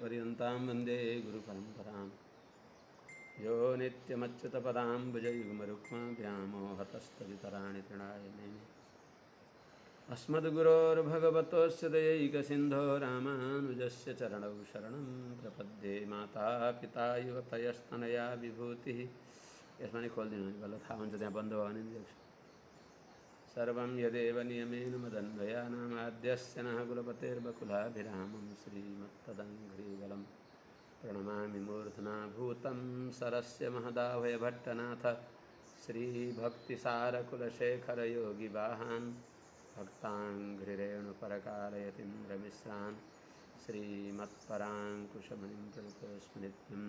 आपादमौलिपर्यन्तां वन्दे गुरुपरम्परां यो नित्यमच्युतपदाम्बुजयुग्मरुक्माभ्यामोहतस्तदितराणि तृणाय मेने अस्मद्गुरोर्भगवतोऽस्य दयैकसिन्धो रामानुजस्य चरणौ शरणं प्रपद्ये माता पिता युवतयस्तनया विभूतिः यसमा नि खोलिदिनु होला थाहा हुन्छ त्यहाँ बन्द भयो भने सर्वं यदेव नियमेन मदन्वयानामाद्यस्य नः कुलपतेर्वकुलाभिरामं श्रीमत्तदङ्घ्रिवलं प्रणमामि मूर्धना भूतं सरस्य महदाभयभट्टनाथ श्रीभक्तिसारकुलशेखरयोगिवाहान् भक्ताङ्घ्रिरेणुपरकालयतीन्द्रमिश्रान् श्रीमत्पराङ्कुशमुनिं प्रणतोऽस्मि नित्यं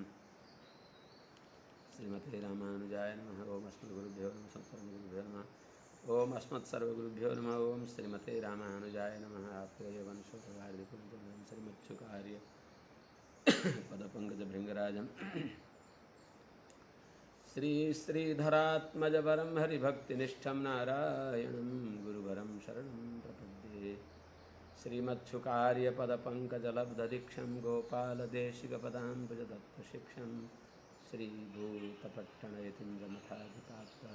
श्रीमते रामानुजाय नमः। ओम अस्मद्गुरुभ्यो नमः सत्सर्वगुरुभ्यो नमः। ओम अस्मत्सर्वगुरुभ्यो नमः। ओम श्रीमते रामानुजाय नमः। आप्यवंशोपकार्यकुलजनम श्रीमच्छुकार्य पदपङ्कजभृङ्गराजं श्रीधरात्मजवरं हरिभक्तिनिष्ठं नारायणं गुरुवरं शरणं प्रपद्ये। श्रीमच्छुकार्यपदपङ्कजलब्धदीक्षं गोपालदेशिकपदाम्बुजदत्तशिक्षं श्रीभूतपट्टणयतीन्द्रमठाधिपात्र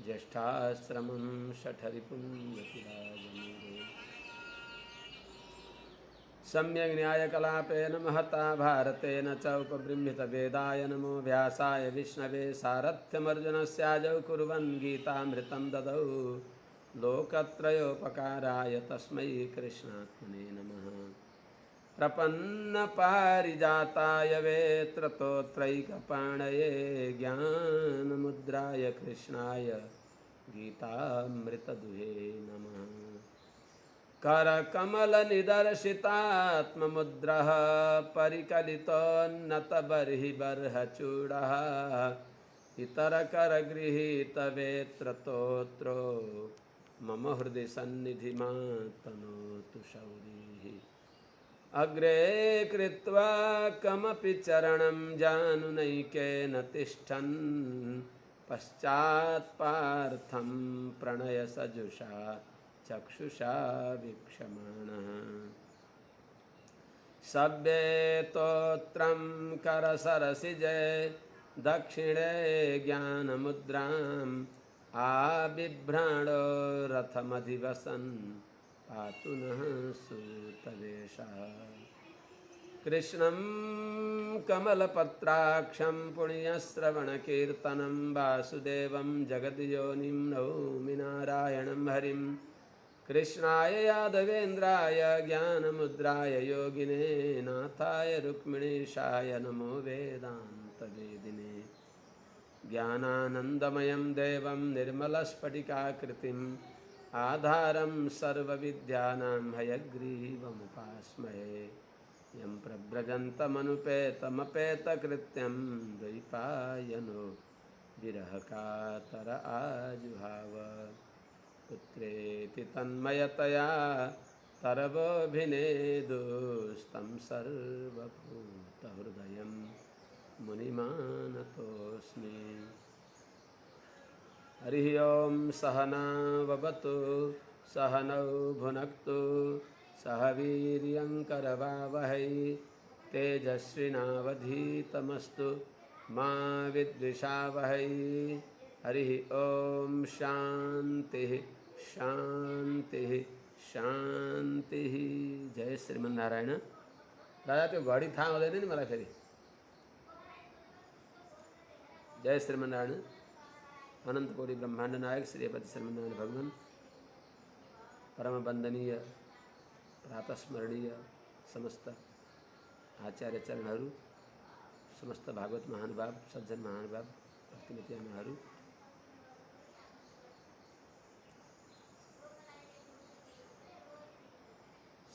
ज्येष्ठाश्रमं शठरिपुण्यतिराजमेरे सम्यग् न्यायकलापेन महता भारतेन च उपबृंहितवेदाय नमो व्यासाय विष्णवे सारथ्यमर्जुनस्याजौ कुर्वन् गीतामृतं ददौ लोकत्रयोपकाराय तस्मै कृष्णात्मने नमः। प्रपन्नपारिजाताय वेत्रतोत्रैकपाणये ज्ञानमुद्राय कृष्णाय गीतामृतदुहे नमः। करकमलनिदर्शितात्ममुद्रः परिकलितोन्नतबर्हिबर्हचूडः इतरकरगृहीतवेत्रतोत्रो मम हृदि सन्निधिमातनोतु शौरिः। अग्रे कृत्वा कमपि चरणं जानुनैकेन तिष्ठन् पश्चात्पार्थं प्रणयसजुषा चक्षुषा वीक्षमाणः। सव्येतोत्रं करसरसिजे दक्षिणे ज्ञानमुद्राम् आबिभ्राणो रथमधिवसन् पातु नः सूतवेषः। कृष्णं कमलपत्राक्षं पुण्यश्रवणकीर्तनं वासुदेवं जगद्योनिं नौमि नारायणं हरिं। कृष्णाय यादवेन्द्राय ज्ञानमुद्राय योगिने नाथाय रुक्मिणीशाय नमो वेदान्तवेदिने। ज्ञानानन्दमयं देवं निर्मलस्फटिकाकृतिम् आधारं सर्वविद्यानां हयग्रीवमुपास्महे। यं प्रव्रजन्तमनुपेतमपेतकृत्यं द्वैपायनो विरहकातर आजुहाव। पुत्रेति तन्मयतया तरवोऽभिनेदुस्तं सर्वभूतहृदयं मुनिमानतोऽस्मि। हरिः ओं सहनाववतु सहनौ भुनक्तु सह वीर्यङ्करवावहै तेजस्विनावधीतमस्तु मा विद्विषावहै। हरिः ओं शान्तिः शान्तिः शान्तिः। जय श्रीमन्नारायण। दादा त्यो घडी थाहा हुँदैन नि मलाई फेरि। जय श्रीमन्नारायण। अनंत कोटि ब्रह्मांड नायक श्रीपति श्रीमन्नारायण भगवान परम वंदनीय प्रातस्मरणीय समस्त आचार्य चरणहरू, समस्त भागवत महानुभाव सज्जन महानुभाव भक्तिमती आमाहरू,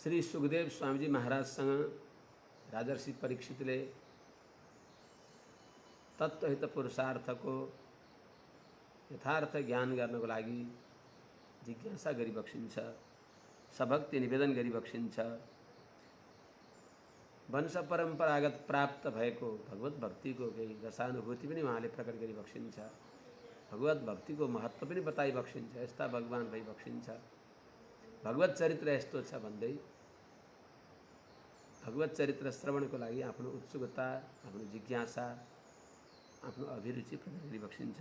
श्री सुखदेव स्वामीजी महाराजसँग राजर्षि परीक्षितले तत्त्वहित पुरुषार्थको यथार्थ ज्ञान गर्नको लागि जिज्ञासा गरिबक्सिन्छ, सभक्ति निवेदन गरिबक्सिन्छ। वंश परम्परागत प्राप्त भएको भगवत भक्तिको केही रसानुभूति पनि उहाँले प्रकट गरिबक्सिन्छ। भगवत भक्तिको महत्त्व पनि बताइबक्सिन्छ। यस्ता भगवान भइबक्सिन्छ। भगवत चरित्र यस्तो छ भन्दै भगवत चरित्र श्रवणको लागि आफ्नो उत्सुकता, आफ्नो जिज्ञासा, आफ्नो अभिरुचि प्रकट गरिबक्सिन्छ।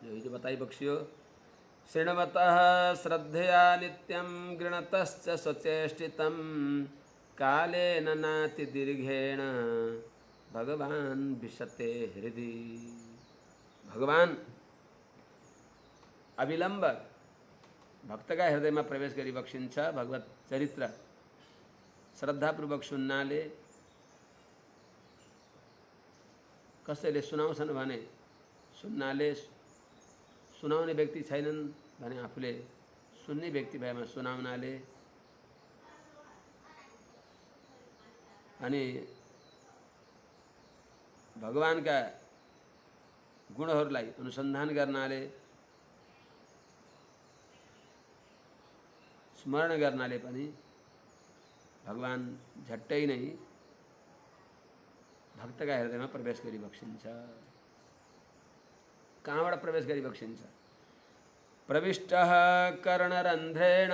जो हिजो बताइबक्सियो, शृण्वतः श्रद्धया नित्यं गृणतश्च स्वचेष्टितं कालेन नातिदीर्घेण भगवान विशते हृदि। भगवान अविलम्ब भक्तका हृदयमा प्रवेश गरिबक्सिन्छ। भगवत चरित्र श्रद्धापूर्वक सुन्नाले, कसैले सुनाउँछन् भने सुन्नाले, सुनाउने व्यक्ति छैनन् भने आफूले सुन्ने व्यक्ति भएमा सुनाउनाले, अनि भगवानका गुणहरूलाई अनुसन्धान गर्नाले, स्मरण गर्नाले पनि भगवान झट्टै नै भक्तका हृदयमा प्रवेश गरिबक्सिन्छ। कहाँबाट प्रवेश गरिबक्सिन्छ? प्रविष्टः कर्णरन्ध्रेण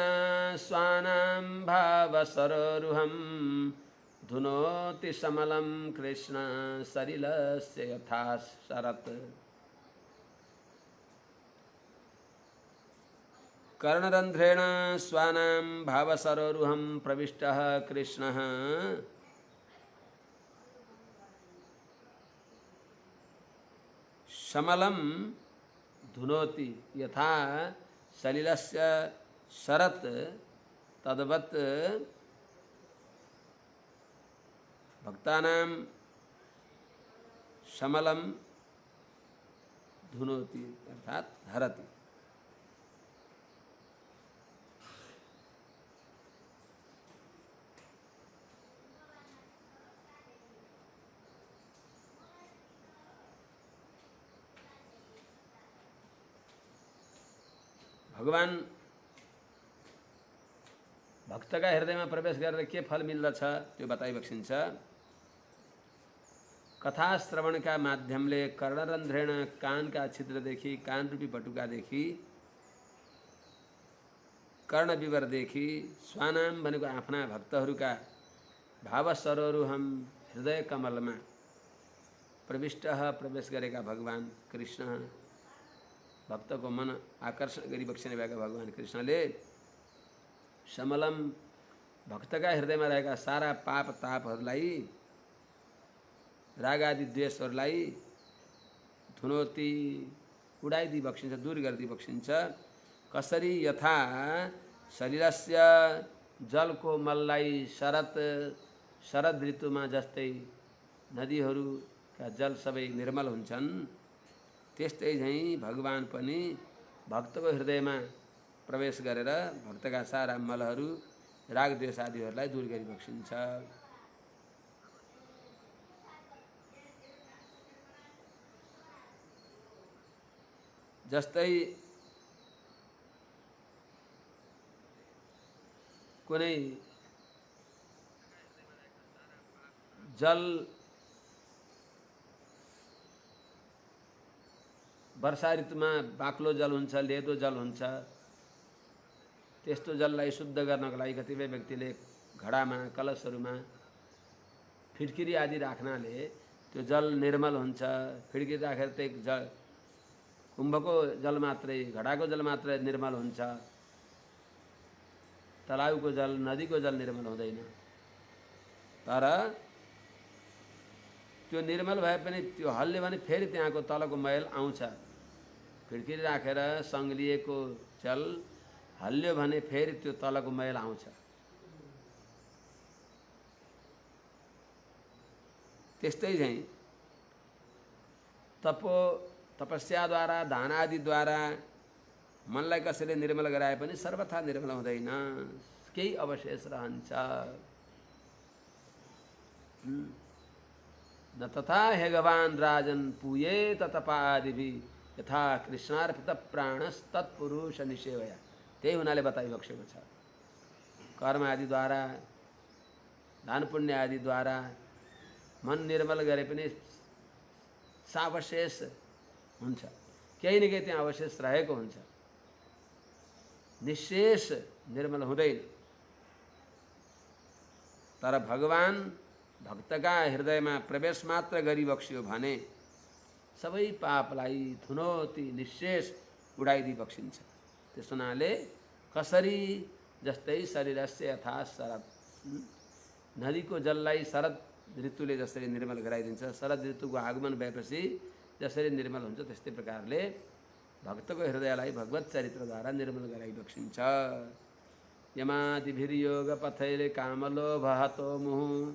स्वानां भावसरोरुहं धुनोति समलं कृष्ण सलिलस्य यथा शरत्। कर्णरन्ध्रेण स्वानां भावसरोरुहं प्रविष्टः कृष्णः समलं धुनोति यथा सलिलस्य शरत् तद्वत् भक्तानां समलं धुनोति अर्थात हरति। भगवान भक्तका हृदयमा प्रवेश गरेर के फल मिल्दछ त्यो बताइबक्सिन्छ। कथा श्रवणका माध्यमले कर्णरन्ध्रेण कानका छिद्रदेखि, कान रूपी बटुकादेखि, कर्णविवरदेखि, स्वानाम भनेको आफ्ना भक्तहरूका भावसरोरुहम हृदय कमलमा प्रविष्टः प्रवेश गरेका भगवान कृष्ण, भक्तको मन आकर्षण गरिबक्सिने भएका भगवान कृष्णले समलम भक्तका हृदयमा रहेका सारा पाप तापहरूलाई, राग आदि द्वेषहरूलाई धुनोति उडाइदिबक्सिन्छ, दूर गरिदिबक्सिन्छ। कसरी? यथा शरीरस्य जलको मललाई शरद ऋतुमा जस्तै नदीहरूका जल सबै निर्मल हुन्छन्, त्यस्तै झैँ भगवान पनि भक्तको हृदयमा प्रवेश गरेर भक्तका सारा मलहरू, राग द्वेष आदिहरूलाई दूर गरिबक्सिन्छ। जस्तै कुनै जल वर्षा ऋतुमा बाक्लो जल हुन्छ, लेदो जल हुन्छ, त्यस्तो जललाई शुद्ध गर्नको लागि कतिपय व्यक्तिले घडामा, कलशहरूमा फिटकिरी आदि राख्नाले त्यो जल निर्मल हुन्छ। फिटकिरी राखेर त्यही जल, कुम्भको जल मात्रै, घडाको जल मात्रै निर्मल हुन्छ, तलाउको जल, नदीको जल निर्मल हुँदैन। तर त्यो निर्मल भए पनि त्यो हल्ल्यो भने फेरि त्यहाँको तलको मैल आउँछ। फिटकिरी राखेर सङ्ग्लिएको जल हल्ल्यो भने फेरि त्यो तलको मैल आउँछ। त्यस्तै झैँ तपस्याद्वारा, दान आदिद्वारा मनलाई कसैले निर्मल गराए पनि सर्वथा निर्मल हुँदैन, केही अवशेष रहन्छ। न तथा हेगवान राजन पूयेत तपादिभि यथा कृष्णार्पित प्राणस तत्पुरुष निसेवया। त्यही हुनाले बताइबक्सेको छ। कर्म आदिद्वारा, दान पुण्य आदिद्वारा मन निर्मल गरे पनि सावशेष हुन्छ, केही न केही त्यहाँ अवशेष रहेको हुन्छ, निशेष निर्मल हुँदैन। तर भगवान भक्तका हृदयमा प्रवेश मात्र गरिबक्सियो भने सबै पापलाई थुनोती निशेष उडाइदिई बक्सिन्छ। त्यस हुनाले कसरी जस्तै शरीरस्य यथा शरद, नदीको जललाई शरद ऋतुले जसरी निर्मल गराइदिन्छ, शरद ऋतुको आगमन भएपछि जसरी निर्मल हुन्छ, त्यस्तै प्रकारले भक्तको हृदयलाई भगवत चरित्रद्वारा निर्मल गराइबक्सिन्छ। यमादिभिर्योग पथैले कामलोभहतो मुहुः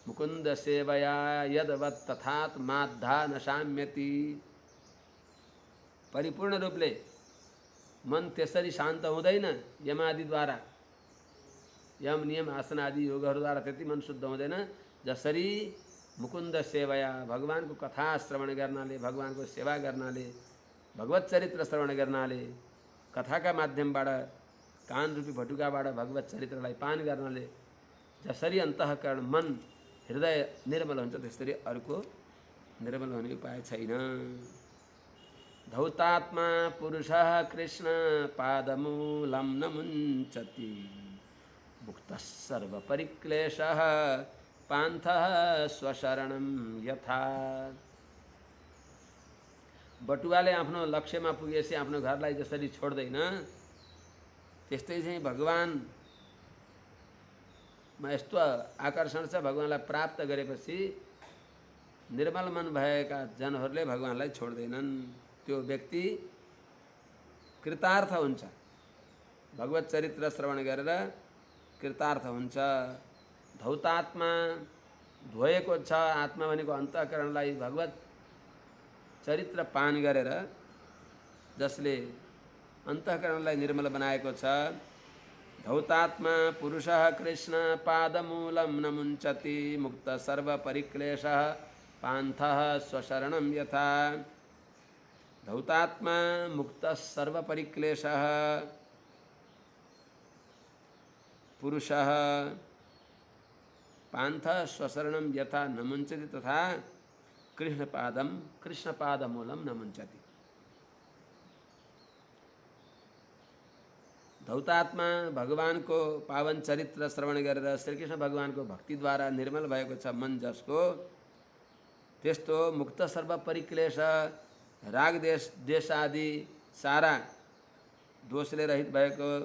मुकुन्द सेवया यदवत् तथात्माद्धा न साम्यति। परिपूर्ण रूपले मन त्यसरी शान्त हुँदैन यमादिद्वारा, यम नियम आसन आदि योगहरूद्वारा त्यति मन शुद्ध हुँदैन जसरी मुकुन्द सेवया भगवानको कथा श्रवण गर्नाले, भगवानको सेवा गर्नाले, भगवत चरित्र श्रवण गर्नाले, कथाका माध्यमबाट कान रूपी भटुकाबाट भगवत चरित्रलाई पान गर्नाले जसरी अन्तःकरण मन हृदय निर्मल हुन्छ, त्यसरी अर्को निर्मल हुने उपाय छैन। धौतात्मा पुरुषः कृष्ण पादमूलं न मुञ्चति मुक्तः सर्वपरिक्लेशः पान्थः स्वशरणं यथा। बटुवाले आफ्नो लक्ष्यमा पुगेपछि आफ्नो घरलाई जसरी छोड्दैन, त्यस्तै चाहिँ भगवानमा यस्तो आकर्षण छ, भगवानलाई प्राप्त गरेपछि निर्मल मन भएका जनहरूले भगवानलाई छोड्दैनन्। त्यो व्यक्ति कृतार्थ हुन्छ, भगवत चरित्र श्रवण गरेर कृतार्थ हुन्छ। धौतात्मा धोएको छ, आत्मा भनेको अन्तःकरणलाई भगवत चरित्र पान गरेर जसले अन्तःकरणलाई निर्मल बनाएको छ। धौतात्मा पुरुषः कृष्ण पादमूलं न मुञ्चति मुक्त सर्वपरिक्लेशः पान्थः स्वशरणं यथा। धौतात्मा मुक्त सर्वपरिक्लेशः पुरुषः पान्थः स्वशरणं यथा न मुञ्चति तथा कृष्णपादमूलं न मुञ्चति। धौतात्मा भगवानको पावन चरित्र श्रवण गरेर श्रीकृष्ण भगवानको भक्तिद्वारा निर्मल भएको छ मन जसको, त्यस्तो मुक्त सर्व परिक्लेश राग देश आदि सारा दोषले रहित भएको,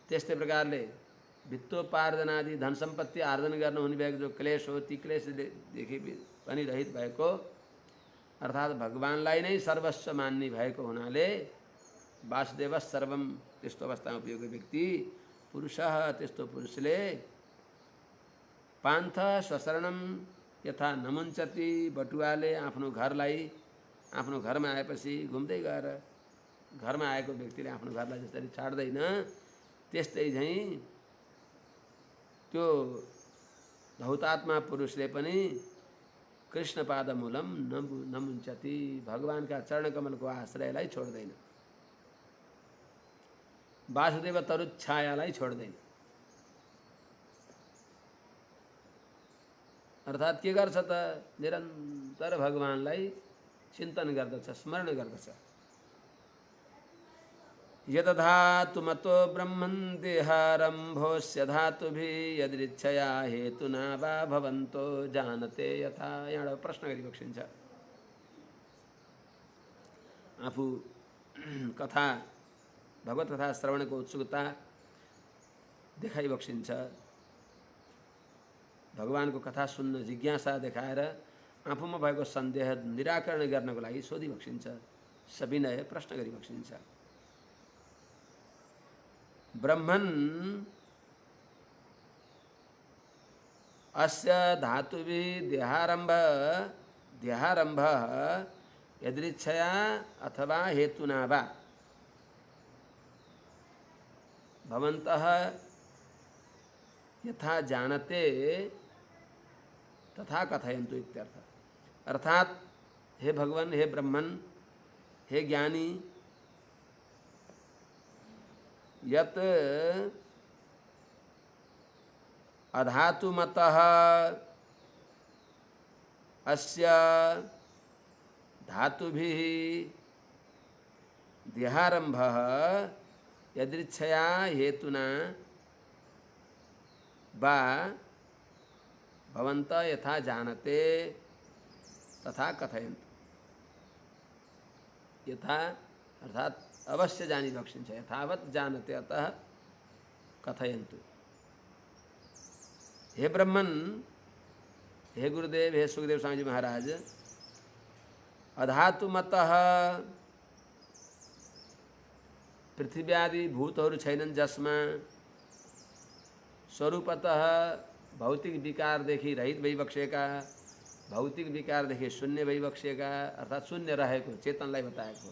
त्यस्तै प्रकारले वित्तोपार्जन आदि धन सम्पत्ति आर्जन गर्न हुने भएको जो क्लेश हो, ती क्लेशदेखि पनि रहित भएको, अर्थात् भगवानलाई नै सर्वस्व मान्ने भएको हुनाले वासुदेव सर्वम, त्यस्तो अवस्थामा पुगेको व्यक्ति पुरुषः, त्यस्तो पुरुषले पान्थ स्वशरणम यथा नमुञ्चति, बटुवाले आफ्नो घरलाई, आफ्नो घरमा आएपछि घुम्दै गएर घरमा आएको व्यक्तिले आफ्नो घरलाई जसरी छाड्दैन, त्यस्तै चाहिँ त्यो धौतात्मा पुरुषले पनि कृष्णपादमूलं नमुञ्चति, भगवानका चरणकमलको आश्रयलाई छोड्दैन, वासुदेव तरुच्छायालाई छोड्दैन। अर्थात् के गर्छ त, निरन्तर भगवानलाई चिन्तन गर्दछ, स्मरण गर्दछ। यदधातु मतो ब्रह्मन् देहारम्भोऽस्य धातुभिः यदृच्छया हेतुना वा भवन्तो जानते यथा। यहाँ प्रश्न गरिबक्सिन्छ। आफू कथा भगवत कथा श्रवणको उत्सुकता देखाइबक्सिन्छ, भगवानको कथा सुन्न जिज्ञासा देखाएर आफूमा भएको सन्देह निराकरण गर्नको लागि सोधिबक्सिन्छ, सविनय प्रश्न गरिबक्सिन्छ। ब्रह्मन् अस्य धातुभिः देहारम्भः यदृच्छया अथवा हेतुना वा भवन्तः यथा जानते तथा कथयन्तु इत्यर्थ। अर्थात हे भगवान, हे ब्रह्मन, हे ज्ञानी, यत् अधातुमतः अस्य धातुभिः देहारम्भः यदृच्छया हेतुना वा भवन्तः यथा जानते तथा कथयन्तु। यथा अर्थात अवश्य जानी बक्षिन्छ, यथावत जानते अतः कथयन्तु। हे ब्रह्मन, हे गुरुदेव, हे सुखदेव स्वामी जी महाराज, अधातुमतः पृथ्वी आदि भूतहरू छैनन् जसमा स्वरूपतः भौतिक विकारदेखि रहित भइबक्सेका, भौतिक विकारदेखि शून्य भइबक्सेका अर्थात् शून्य रहेको चेतनलाई बताएको।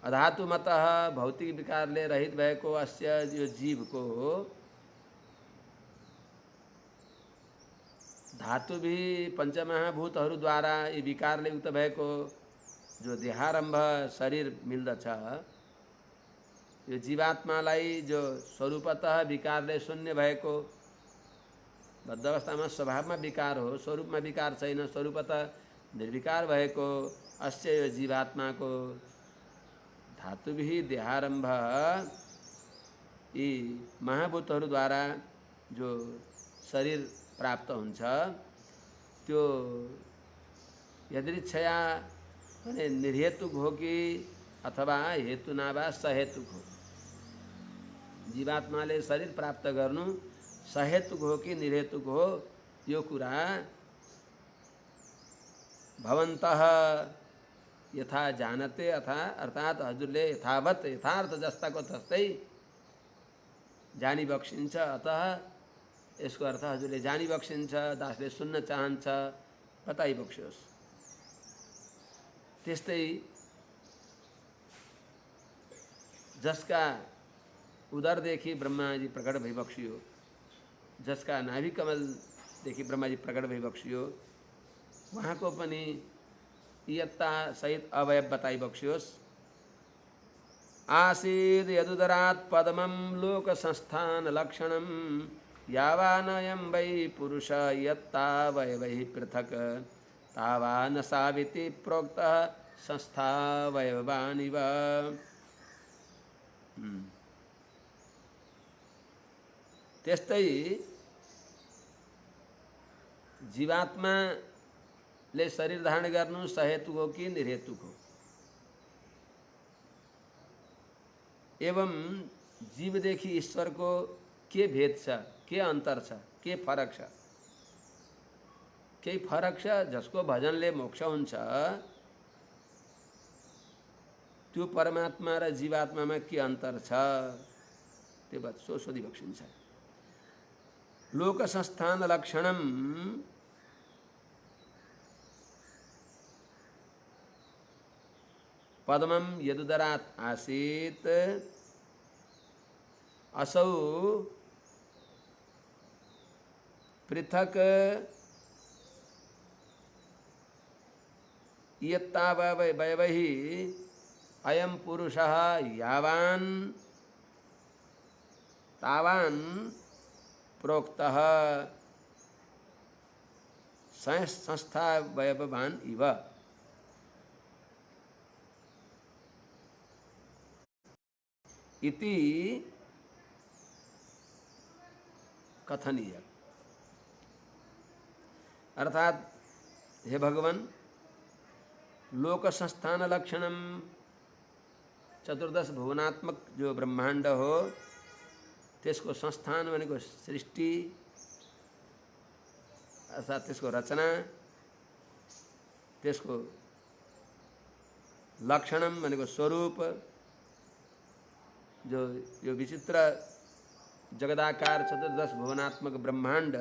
अधातुमतः भौतिक विकारले रहित भएको अस्य यो जीवको धातु भी पंचमहाभूतहरूद्वारा यी विकारले युक्त भएको जो देहारम्भ शरीर मिल्दछ, यो जीवात्मालाई जो स्वरूपतः विकारले शून्य भएको, बद्ध अवस्थामा स्वभावमा विकार हो, स्वरूपमा विकार छैन, स्वरूपतः निर्विकार भएको अस्य यो जीवात्माको धातुभिः देहारम्भ यी महाभूतहरूद्वारा जो शरीर प्राप्त हुन्छ, त्यो यदृच्छया भने निर्हेतुक हो कि अथवा हेतु नाभा सहेतुक हो। जीवात्माले शरीर प्राप्त गर्नु सहेतुक हो कि निर्हेतुक हो, यो कुरा भवन्तः यथा जानते अथा अर्थात हजुरले यथावत यथार्थ जस्ताको तस्तै जानी बक्सिन्छ, अतः यसको अर्थ हजुरले जानी बक्सिन्छ, दासले सुन्न चाहन्छ, बताइबक्सियोस्। त्यस्तै जसका उदरदेखि ब्रह्माजी प्रकट भइबक्सियो, जसका नाभि कमलदेखि ब्रह्माजी प्रकट भइबक्सियो, उहाँको पनि इयत्ता सहित अवयव बताइबक्सियोस्। आसीद् यदुदरात् पद्मं लोक संस्थान लक्षणं यावानयं वै पुरुष यत्तावयवैः पृथक् तावान साविति प्रोक्तः संस्थावयवानिव। त्यस्तै जीवात्माले शरीर धारण गर्नु सहेतुक हो कि निर्हेतुक हो, एवं जीवदेखि ईश्वरको के भेद छ, के अन्तर छ, के फरक छ? केही फरक छ? जसको भजनले मोक्ष हुन्छ त्यो परमात्मा र जीवात्मामा के अन्तर छ, त्यो बात सोधिबक्सिन्छ। लोक संस्थान लक्षणम पद्मं यदुदरात् आसीत् असौ पृथक् इयत्तावयवैः अयं पुरुषः यावान् तावान् प्रोक्तः संस्थावयववान् इव। इति कथनीय। अर्थात हे भगवान, लोक संस्थान लक्षणम चतुर्दश भुवनात्मक जो ब्रह्मांड हो त्यसको संस्थान भनेको सृष्टि अर्थात त्यसको रचना, त्यसको लक्षणम भनेको स्वरूप, जो यो विचित्र जगदाकार चतुर्दश भुवनात्मक ब्रह्मांड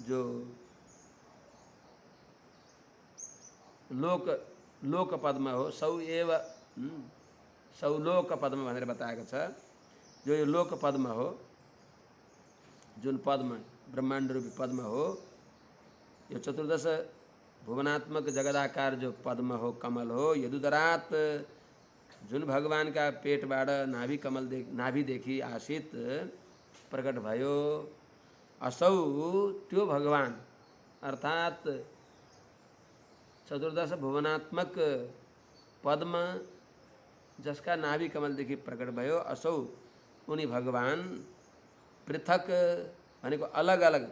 जो लोक पद्म हो, सौ लोक पद्म भनेर बताएको छ। जो यो लोक पद्म हो, जुन पद्म ब्रह्मांड रूपी पद्म हो, यो चतुर्दश भुवनात्मक जगदाकार जो पद्म हो, कमल हो, यदुदरात जुन भगवान का पेटबाट नाभिदेखि आसित प्रकट भयो, असौ त्यो भगवान अर्थात चतुर्दश भुवनात्मक पद्म जसका नाभि कमलदेखि प्रकट भयो असौ उनी भगवान पृथक भनेको अलग अलग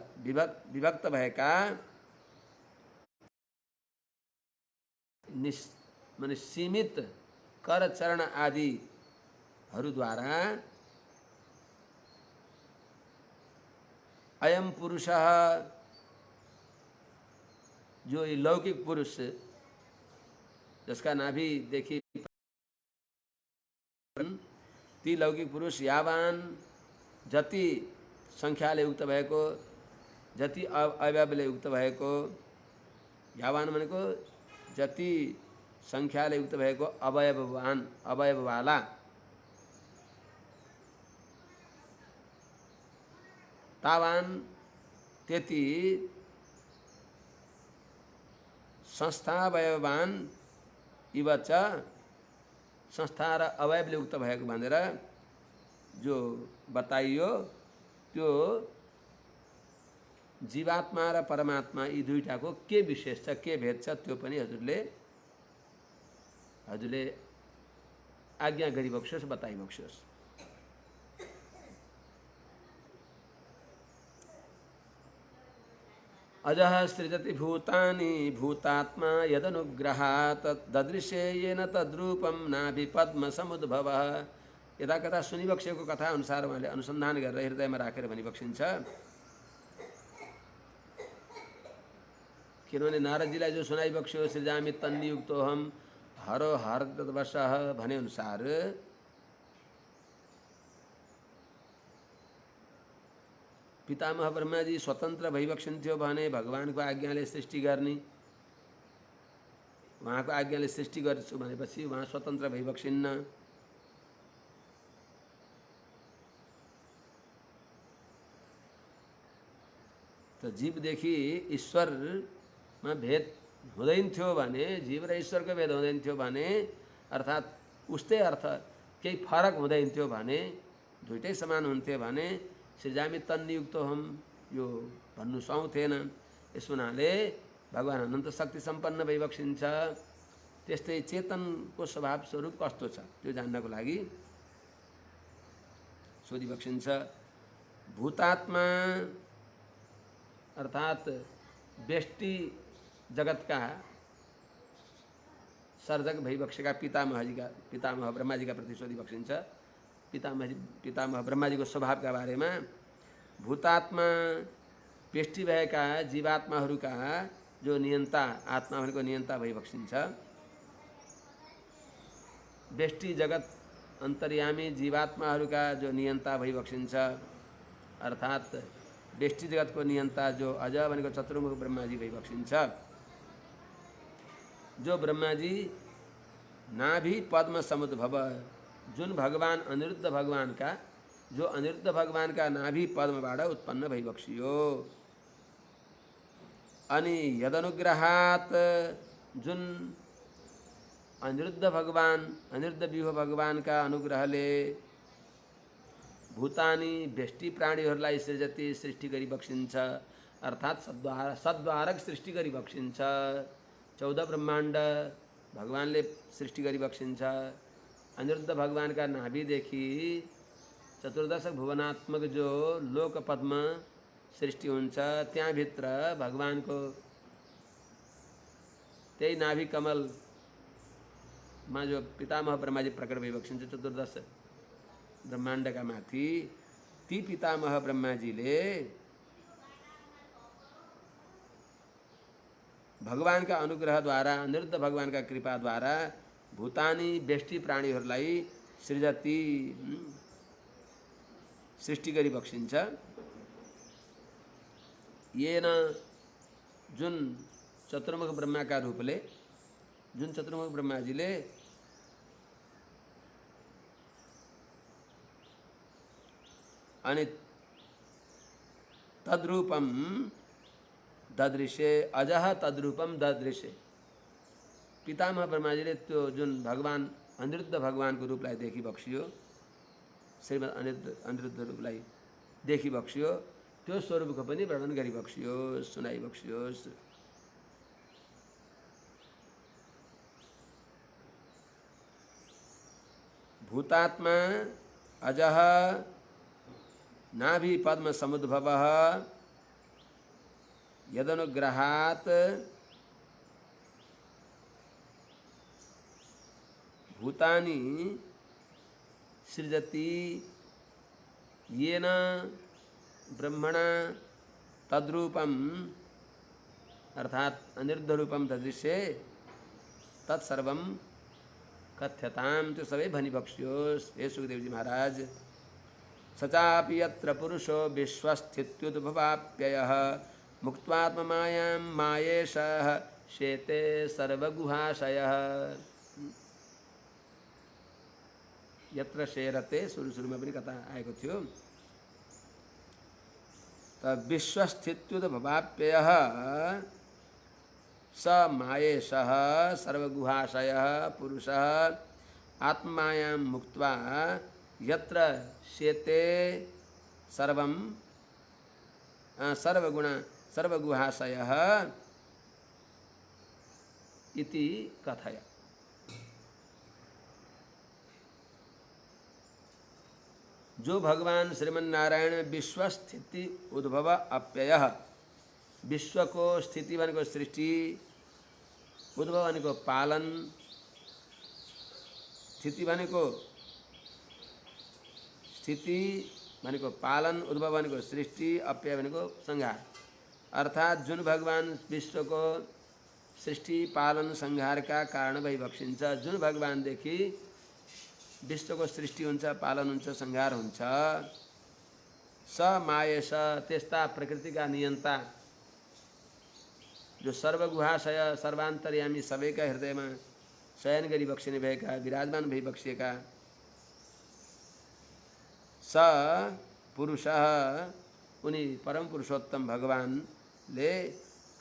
विभक्त भएका माने सीमित कर चरण आदिहरूद्वारा अयम पुरुष जो ये लौकिक पुरुष जसका नाभि देखि ती लौकिक पुरुष यावान जति संख्याले युक्त भएको जति अवयवले युक्त भएको यावान भनेको जति संख्याले युक्त भएको अवयववाला तावान त्यति संस्थावयवान इव च संस्था र अवयवले युक्त भएको भनेर जो बताइयो त्यो जीवात्मा र परमात्मा यी दुईटाको के विशेष छ के भेद छ त्यो पनि हजुरले आज्ञा गरिबक्सोस् बताइबक्सोस्। अजः सृजति भूतानि भूतात्मा यदनुग्रहात् ददृश्ये येन तद्रूपं नाभि पद्म समुद्भवः। यदा कथा सुनिबक्सेको कथा अनुसार उहाँले अनुसन्धान गरेर हृदयमा राखेर भनिबक्सिन्छ। किनभने नारदजीलाई जो सुनाइबक्स्यो सृजामि तन्नियुक्तोऽहं हरो हरदवशः भने अनुसार पितामह ब्रह्माजी स्वतन्त्र भइबक्सिन्थ्यो भने भगवानको आज्ञाले सृष्टि गर्ने उहाँको आज्ञाले सृष्टि गर्छु भनेपछि उहाँ स्वतन्त्र भइबक्सिन्न। त जीवदेखि ईश्वरमा भेद हुँदैन थियो भने जीव र ईश्वरको भेद हुँदैन थियो भने अर्थात् उस्तै अर्थ केही फरक हुँदैन थियो भने दुइटै समान हुन्थ्यो भने सृजामि तन्नियुक्त हम यो भन्नु सुहाउँथेन। यस हुनाले भगवान अनन्त शक्ति सम्पन्न भइबक्सिन्छ। त्यस्तै चेतनको स्वभाव स्वरूप कस्तो छ त्यो जान्नको लागि सोधिबक्सिन्छ। भूतात्मा अर्थात् व्यष्टि जगतका सर्जक भइबक्सेका पितामह ब्रह्माजीका प्रति सोधिबक्सिन्छ। पितामह ब्रह्माजीको स्वभावका बारेमा भूतात्मा व्यष्टि भएका जीवात्माहरूका जो नियन्ता आत्मा भनेको नियन्ता भइबक्सिन्छ। व्यष्टि जगत अन्तर्यामी जीवात्माहरूका जो नियन्ता भइबक्सिन्छ अर्थात् व्यष्टि जगतको नियन्ता जो अज भनेको चतुर्मुख ब्रह्माजी भइबक्सिन्छ। जो ब्रह्माजी नाभि पद्म समुद्भव जुन भगवान अनिरुद्ध भगवानका नाभि पद्मबाट उत्पन्न भइबक्सियो। अनि यदनुग्रहात् जुन अनिरुद्ध व्यूह भगवानका अनुग्रहले भूतानी व्यष्टि प्राणीहरूलाई सृष्टि गरिबक्सिन्छ अर्थात् सद्वारक सृष्टि गरिबक्सिन्छ। 14 ब्रह्माण्ड भगवानले सृष्टि गरिबक्सिन्छ। अनिरुद्ध भगवानका नाभिदेखि 14 भुवनात्मक जो लोक पद्म सृष्टि हुन्छ त्यहाँभित्र भगवानको त्यही नाभि कमलमा जो पितामह ब्रह्माजी प्रकट भइबक्सिन्छ 14 ब्रह्माण्डका माथि ती पितामह ब्रह्माजीले भगवानका अनुग्रहद्वारा अनिरुद्ध भगवानका कृपाद्वारा भूतानी व्यष्टि प्राणीहरूलाई सृष्टि गरिबक्सिन्छ। येन जुन चतुर्मुख ब्रह्माका रूपले जुन चतुर्मुख ब्रह्माजीले अनि तद्रूपम ददृश्य अजह तद्रूपम ददृश्य पितामह ब्रह्माजीले त्यो जुन भगवान अनिरुद्ध भगवानको रूपलाई देखिबक्सियो श्रीमद् अनिरुद्ध रूपलाई देखिबक्सियो त्यो स्वरूपको पनि वर्णन गरिबक्सियोस् सुनाइबक्सियोस्। भूतात्मा अजः नाभि पद्म समुद्भवः यदनुग्रहात् भूतानि सृजति येन ब्रह्मणा तद्रूपम अर्थात अनिरुद्ध रूपम ददृश्य तत्सर्वम कथ्यताम। तो सभी भनी बख्शियो हे सुखदेव जी महाराज। सचापि यत्र पुरुषो विश्वस्थित्युद्भवाप्ययः मुक्त्वात्ममायां मायेशः शेते सर्वगुहाशयः। यत्र शेरते सुरु में पनि कथा आएको थियो। त विश्वस्थित्युद्भवाप्ययः स मायेशः सर्वगुहाशयः पुरुषः आत्मायां मुक्त्वा यत्र शेते सर्वं सर्वगुण सर्वगुहाशयः इति कथय। जो भगवान श्रीमन नारायण विश्व स्थिति उद्भव अप्ययः, विश्व को स्थिति भनेको सृष्टि, उद्भव भनेको पालन, स्थिति भनेको स्थिति भनेको पालन, उद्भव भनेको सृष्टि, अप्यय भनेको संहार। अर्थात जुन भगवान विश्व को सृष्टि पालन संहार का कारण भइबक्सिन्छ, जुन भगवान देखि विश्व को सृष्टि हुन्छ, पालन हुन्छ, संहार हुन्छ, स मायेश त्यस्ता प्रकृति का नियन्ता, जो सर्वगुहाशय सर्वान्तर्यामी सबैका हृदयमा शयन गरी बक्सिने भएका, विराजमान भई बक्सिएका स पुरुषः उनी परम पुरुषोत्तम भगवानले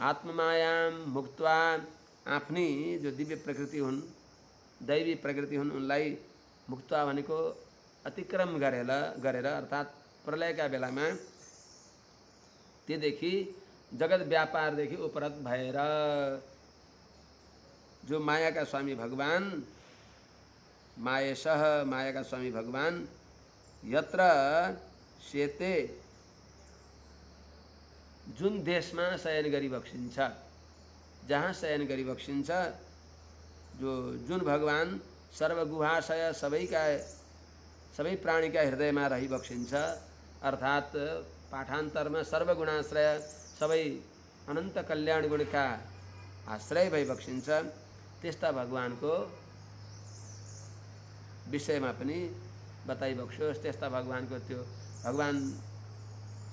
आत्ममायां मुक्त्वा आफ्नी जो दिव्य प्रकृति हुन्, दैवी प्रकृति हुन्, उनलाई मुक्त्वा भनेको अतिक्रम गरेर अर्थात प्रलयका बेलामा त्योदेखि जगत व्यापारदेखि उपरत भएर जो मायाका स्वामी भगवान मायेशः मायाका स्वामी भगवान यत्र शेते जुन देशमा शयन गरी बक्सिन्छ, जहाँ शयन गरी बक्सिन्छ, जो जुन भगवान सर्वगुहाशय सबै प्राणीका हृदयमा रही बक्सिन्छ, अर्थात पाठान्तरमा सर्वगुणाश्रय सबै अनन्त कल्याण गुणका आश्रय भई बक्सिन्छ, त्यस्ता भगवानको विषयमा पनि बताइ बक्स्योस्। त्यस्ता भगवानको त्यो भगवान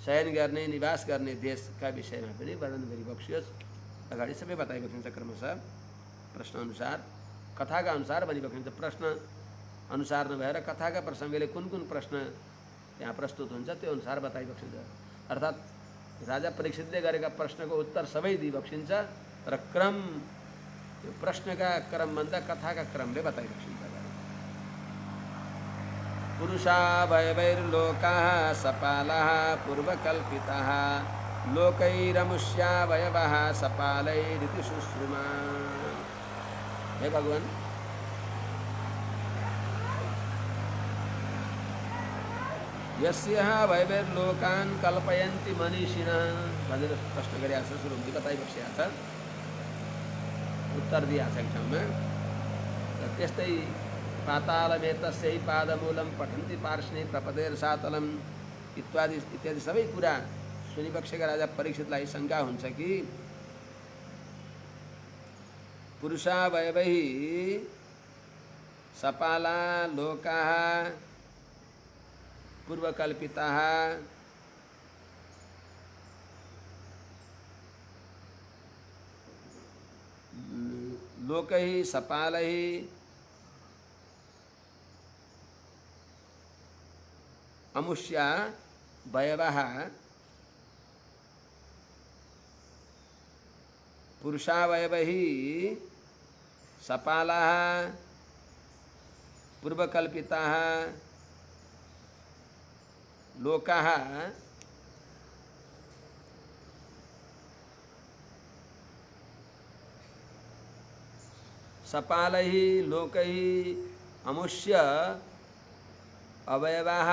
शयन गर्ने निवास गर्ने देशका विषयमा पनि वर्णन गरी बक्स्योस्। अगाडि सबै बताइ बक्सिन्छ क्रमशः प्रश्न अनुसार, कथाका अनुसार भनी बक्सिन्छ। प्रश्न अनुसार नभएर कथाका प्रसङ्गले कुन कुन प्रश्न यहाँ प्रस्तुत हुन्छ त्यो अनुसार बताइ बक्सिन्छ। अर्थात राजा परीक्षितले गरेका प्रश्नको उत्तर सबै दिइ बक्सिन्छ र क्रम त्यो प्रश्नका क्रमभन्दा कथाका क्रमले बताइ बक्सिन्छ। पुरुषावयवैर्लोकाः सपालाः पूर्वकल्पिताः लोकैरमुष्यावयवः सपालैरिति शुश्रुमा। हे भगवान, यस्यः वैवैर्लोकान् कल्पयन्ति मनीषिणः भनेर प्रश्न गरेका छ। सुरुमा बताइबक्सिया छ, उत्तर दिया छ ठाउँमा। र त्यस्तै पातालमेतस्यै पादमूलं पठन्ति पार्ष्णे प्रपदेर्सातलम् इत्यादि इत्यादि सबै कुरा सुनिबक्सेका राजा परीक्षितलाई शङ्का हुन्छ कि पुरुषावयवैः सपाला लोकाः पूर्वकल्पिताः लोकैः सपालैः अमुष्या वयवः पुरुषावयवैः सपालाः पूर्वकल्पिताः लोकाः सपालैः लोकैः अमुष्य अवयवाः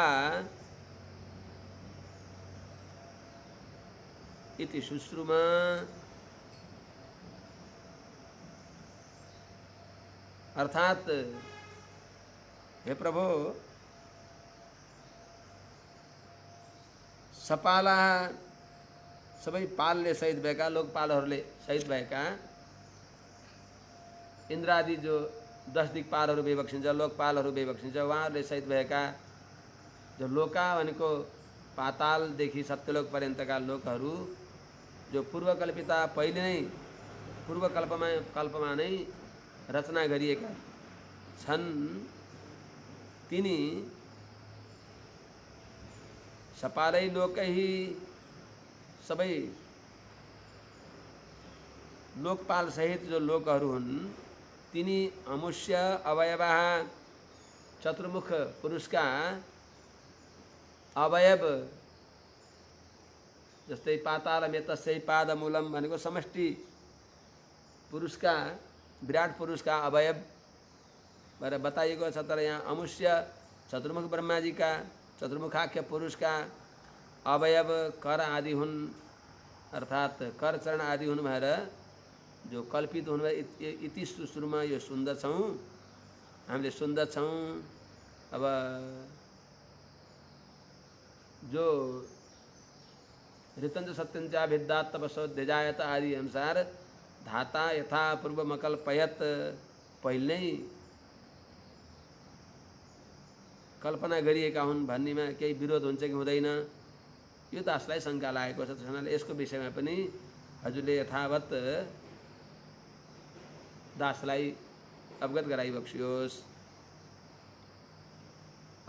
इति शुश्रुमा। अर्थात हे प्रभु सपाला सबै पालले शहीद भएका लोकपालहरूले शहीद भएका इन्द्रादि जो 10 दिक्पालहरू विभक्षिन्छ लोकपालहरू विभक्षिन्छ उहाँहरूले शहीद भएका जो लोका भनेको पातालदेखि सत्यलोक पर्यन्तका लोकहरू जो पूर्वकल्पिता पहिले नै पूर्वकल्पमा नै रचना गरिएका छन् तिनी सपालै लोकै सबै लोकपाल सहित जो लोकहरू हुन् तिनी अमुष्य अवयवा चतुर्मुख पुरुषका अवयव जस्तै पातालमे तस्यै पादमूलम भनेको समष्टि पुरुषका विराट पुरुषका अवयव भनेर बताइएको छ। तर यहाँ अमुष्य चतुर्मुख ब्रह्माजीका चतुर्मुखाख्य पुरुषका अवयव कर आदि हुन् अर्थात कर चरण आदि हुन् भएर जो कल्पित हुनु इति सुश्रुमा यो सुन्दछौँ हामीले सुन्दछौँ। अब जो ऋतञ्च सत्यञ्च भिद्धात् तपसोऽध्यजायत आदि अनुसार धाता यथा पूर्वमकल्पयत पहिले नै कल्पना गरिएका हुन् भन्नेमा केही विरोध हुन्छ कि हुँदैन यो दासलाई शङ्का लागेको छ। त्यसैले यसको विषयमा पनि हजुरले यथावत दासलाई अवगत गराइबक्सियोस्।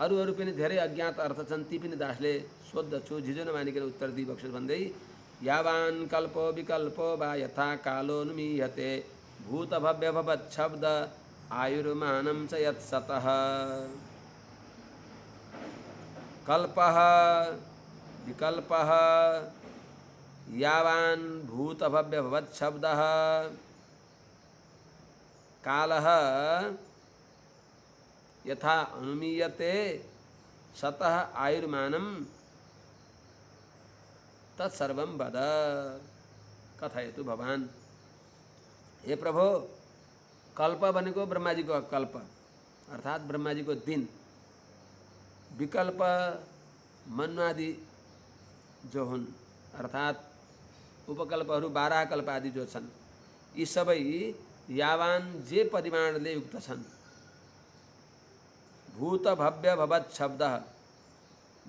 अरू पनि धेरै अज्ञात अर्थ छन् ती पनि दासले सोद्धछु झिझो नमानिकन उत्तर दिइबक्सियोस् भन्दै यावान् कल्पो विकल्पो वा यथा कालो नुमीयते भूत भव्य भवत् शब्द आयुर्मानं च यत्सतः। कल्पः विकल्पः यावान् भूत भव्य भवत् शब्दः कालः यथा अनुमीयते सतः आयुर्मानं तत्सर्वं वद कथयतु भवान्। हे प्रभु कल्प भनेको ब्रह्माजीको कल्प अर्थात ब्रह्माजीको दिन विकल्प मन्वादि जो हुन् अर्थात उपकल्पहरू 12 कल्प आदि जो छन् यी सबै यावान जे परिमाणले युक्त छन्। भूत भव्य भवत् शब्द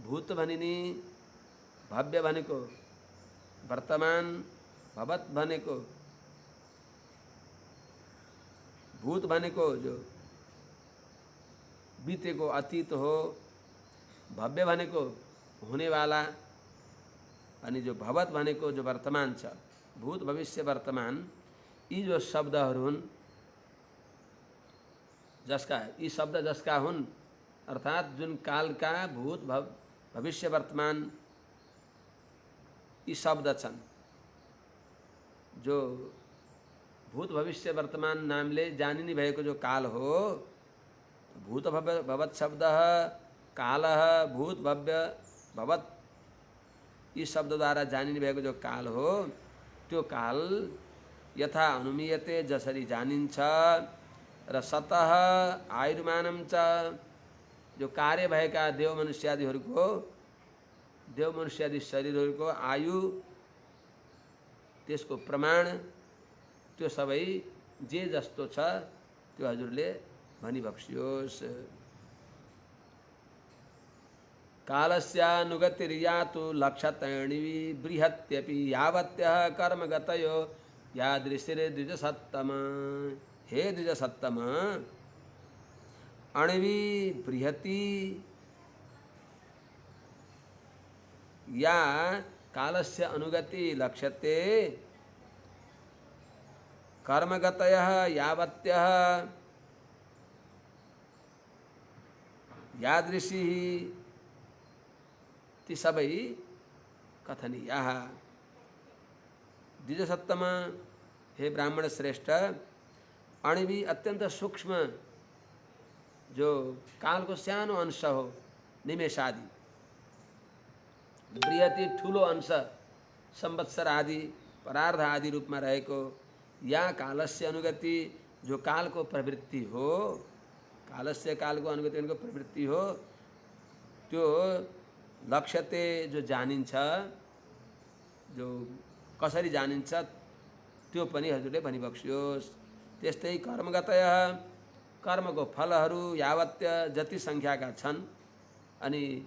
भूत भनिने भव्य भनेको वर्तमान भवत् भनेको भूत भनेको जो बीतेको अतीत हो भव्य भनेको हुनेवाला अनि जो भवत भनेको जो वर्तमान छ भूत भविष्य वर्तमान यी जो शब्दहरू हुन् जसका यी शब्द जसका हुन् अर्थात जुन कालका भूत भविष्य वर्तमान यी शब्द छन्। जो भूत भविष्य वर्तमान नामले जानिने भएको जो काल हो भूत भव्य भवत् शब्द कालः भूत भव्य भवत् यी शब्दद्वारा जानिने भएको जो काल हो त्यो काल यथा अनुमीयते जसरी जानिन्छ र सतः आयुर्मानं च जो कार्य भएका देव मनुष्यादि शरीरहरूको आयु त्यसको प्रमाण त्यो सबै जे जस्तो छ त्यो हजुरले भनिबक्सियोस्। कालस्यानुगतिर्यातु लक्षतरणिवी बृहत्यपि यावत्यः कर्मगतयो यादृशिरे द्विजसत्तम। हे द्विजसत्तम अणिवी बृहति या कालस्य अनुगति लक्ष्यते कर्मगतयः यावत्यः यादृशी ती सबै कथनीयाः। द्विजसत्तम हे ब्राह्मण श्रेष्ठ अणिवी अत्यंत सूक्ष्म जो काल को सानो अंश हो निमेष आदि बृहति ठुलो अंश संवत्सर आदि परार्ध आदि रूपमा रहेको या कालस्य अनुगति जो कालको प्रवृत्ति हो, कालस्य कालको अनुगति भनेको प्रवृत्ति हो, त्यो लक्ष्यते जो जानिन्छ, जो कसरी जानिन्छ त्यो पनि हजुरले भनिबक्सियोस्। त्यस्तै कर्मगतय कर्मको फलहरू यावत्य जति सङ्ख्याका छन् अनि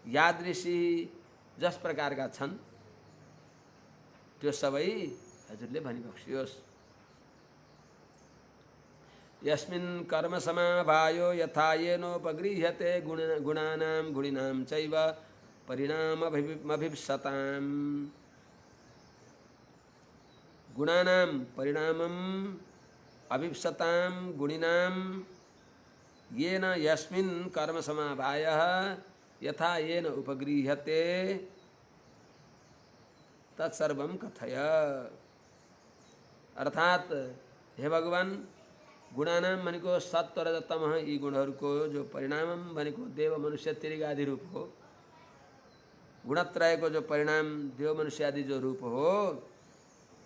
यादृशी जस प्रकारका छन् त्यो सबै हजुरले भनिबक्सियोस्। यस्मिन् कर्म समाभायो यथा येनोपगृह्यते गुणानां गुणिनां चैव परिणामभिप्सताम्। गुणानां परिणामम् अभिप्सतां गुणिनां येन यस्मिन् कर्म समाभायः यथा येन उपगृह्यते तत्सर्वं कथय। अर्थात हे भगवान, गुणानाम भनेको सत्व र तमः यी गुणहरूको जो परिणाम भनेको देव मनुष्य तिरिग आदि रूप हो, गुणत्रयको जो परिणाम देव मनुष्य आदि जो रूप हो,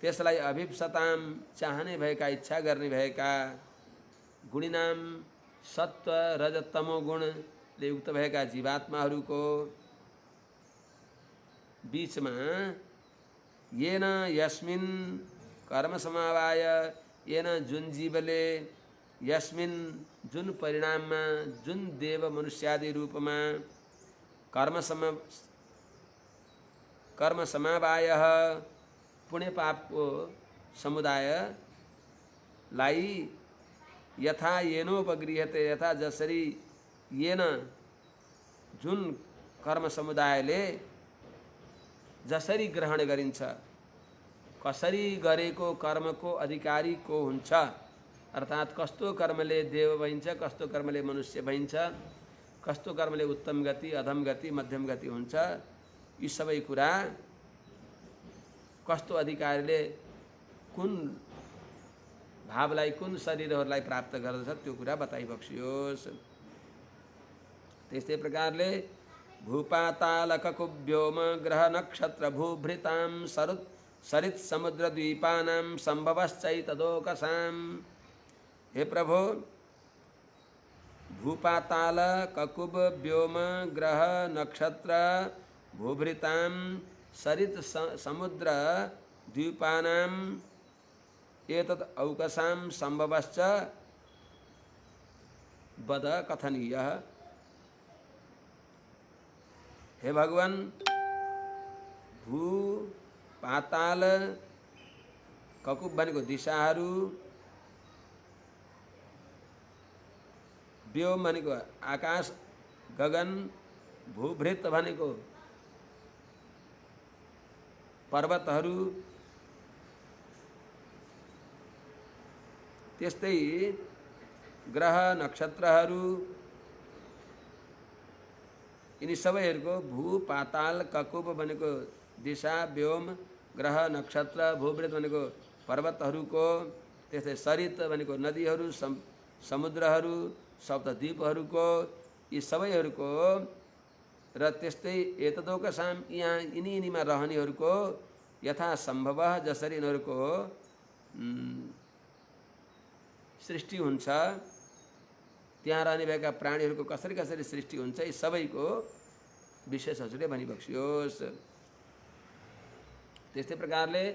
त्यसलाई अभिप्सताम चाहने भएका, इच्छा गर्ने भएका, गुणिनाम सत्व रज तमो गुणले युक्त भएका जीवात्माहरूको बीचमा येन यस्मिन् कर्म समावाय येन जुन जीवले यस्मिन् जुन परिणाममा जुन देव मनुष्यादि रूपमा कर्म समावायः पुण्य पापको समुदायलाई यथा येनोपगृह्यते यथा जसरी येन जुन कर्म समुदायले जसरी ग्रहण गरिन्छ, कसरी गरेको कर्मको अधिकारी को हुन्छ, अर्थात कस्तो कर्मले देव भइन्छ, कस्तो कर्मले मनुष्य भइन्छ, कस्तो कर्मले उत्तम गति, अधम गति, मध्यम गति हुन्छ, यी सबै कुरा कस्तो अधिकारीले कुन भावलाई, कुन शरीरहरूलाई प्राप्त गर्दछ त्यो कुरा बताइबक्सियोस्। त्यस्तै प्रकारले भूपातालककुव्योम ग्रह नक्षत्र भूभृतां सरित समुद्र द्वीपानां संभवश्चैतदोकसां। हे प्रभु, भूपाताल ककुब व्योम ग्रह नक्षत्र भूभृतां सरित समुद्र द्वीपानां एतद् औकसां संभवश्च वद कथनीयः। हे भगवान, भू पाताल ककुब भनेको दिशाहरू, व्योम भनेको आकाश गगन, भूभृत भनेको पर्वतहरू, त्यस्तै ग्रह नक्षत्रहरू, यिनी सबैहरूको भू पाताल ककुब भनेको दिशा, व्योम, ग्रह नक्षत्र, भूवृत्त भनेको पर्वतहरूको, त्यस्तै सरित भनेको नदीहरू, समुद्रहरू, सप्तद्वीपहरूको, यी सबैहरूको र त्यस्तै एतदोकसाम यहाँ यिनीमा रहनेहरूको यथा सम्भव जसरी यिनीहरूको सृष्टि हुन्छ, त्यहाँ रहने भएका प्राणीहरूको कसरी कसरी सृष्टि हुन्छ, यी सबैको विशेष हजुरले भनिबक्सियोस्। त्यस्तै प्रकारले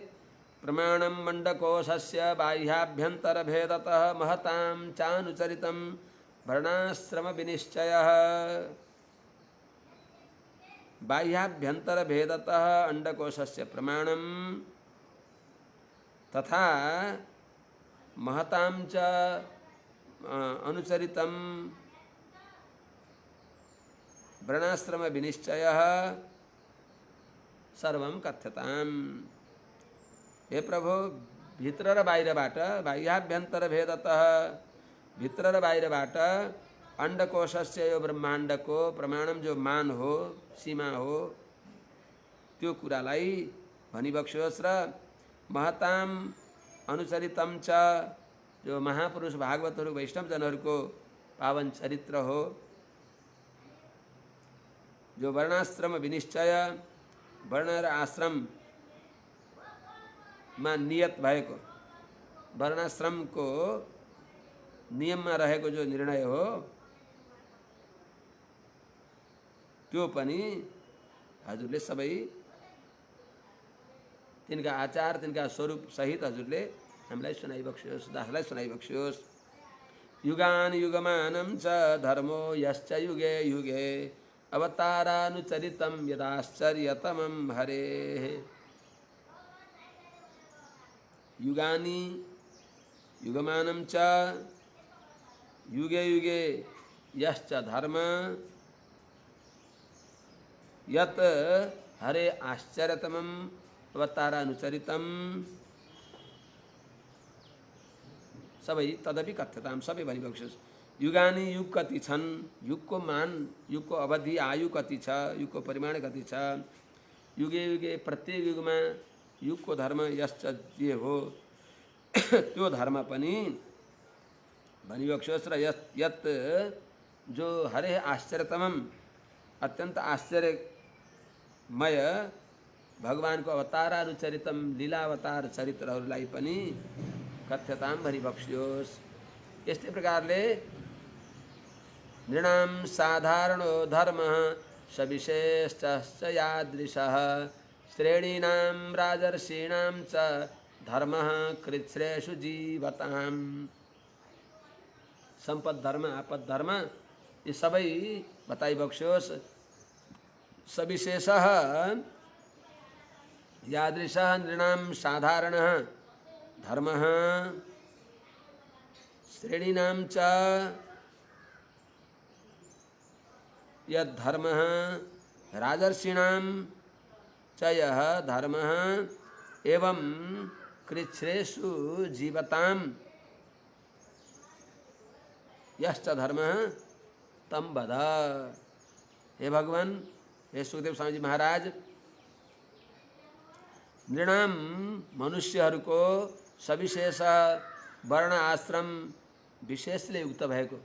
प्रमाणं मण्डकोशस्य बाह्याभ्यन्तर भेदतः महतां चानुचरितं वर्णाश्रम विनिश्चयः। बाह्याभ्यन्तर भेदतः अंडकोशस्य प्रमाणं तथा महतां च अनुचरितं वर्णाश्रम विनिश्चयः सर्वं कथ्यताम्। हे प्रभु, भित्र र बाहिरबाट, बाह्याभ्यन्तर भेदतः भित्र र बाहिरबाट अंडकोशस्य यो ब्रह्माण्डको प्रमाणम जो मान हो, सीमा हो, त्यो कुरालाई भनिबक्सियोस्। र महताम अनुचरितम च जो महापुरुष भागवतहरू वैष्णव जनहरूको पावन चरित्र हो, जो वर्णाश्रम विनिश्चय वर्ण र आश्रममा नियत भएको वर्णाश्रमको नियममा रहेको जो निर्णय हो त्यो पनि हजुरले सबै तिनका आचार तिनका स्वरूप सहित हजुरले हामीलाई सुनाइबक्सियोस्, दासलाई सुनाइबक्सियोस्। युगान युगमानं च धर्मो यश्च युगे युगे अवतारानुचरितं यदाश्चर्यतमं हरेः। युगानि युगमानं च युगे युगे यश्च धर्म यत हरे आश्चर्यतमं अवतारानुचरितं सबै तदपि कथ्यताम सबै भनिबक्सियोस्। युगानि युग कति छन्, युगको मान युगको अवधि आयु कति छ, युगको परिमाण कति छ, युगे युगे प्रत्येक युगमा युगको धर्म यश्च जे हो त्यो धर्म पनि भनिबक्सियोस्। र यत जो हरे आश्चर्यतमम अत्यन्त आश्चर्यमय भगवानको अवतारानुचरितम लीलावतार चरित्रहरूलाई पनि कथ्यताम भनिबक्सियोस्। यस्तै प्रकारले नृणां साधारणो धर्मः सविशेषश्च यादृशः श्रेणीनां राजर्षीणां च धर्मः कृच्छ्रेषु जीवताम्। संपद धर्म आपद धर्म ये सबै बताइबक्सियोस्। सविशेषः यादृशः नृणां साधारणः धर्मः श्रेणीनां च यद्धर्मः राजर्षीणां च यः धर्मः एवं कृच्छ्रेषु जीवताम् यश्च धर्मः तं वद। हे भगवान, हे सुखदेव स्वामी महाराज, नृणाम मनुष्यहरूको सविशेष वर्ण आश्रम विशेषले युक्त भएको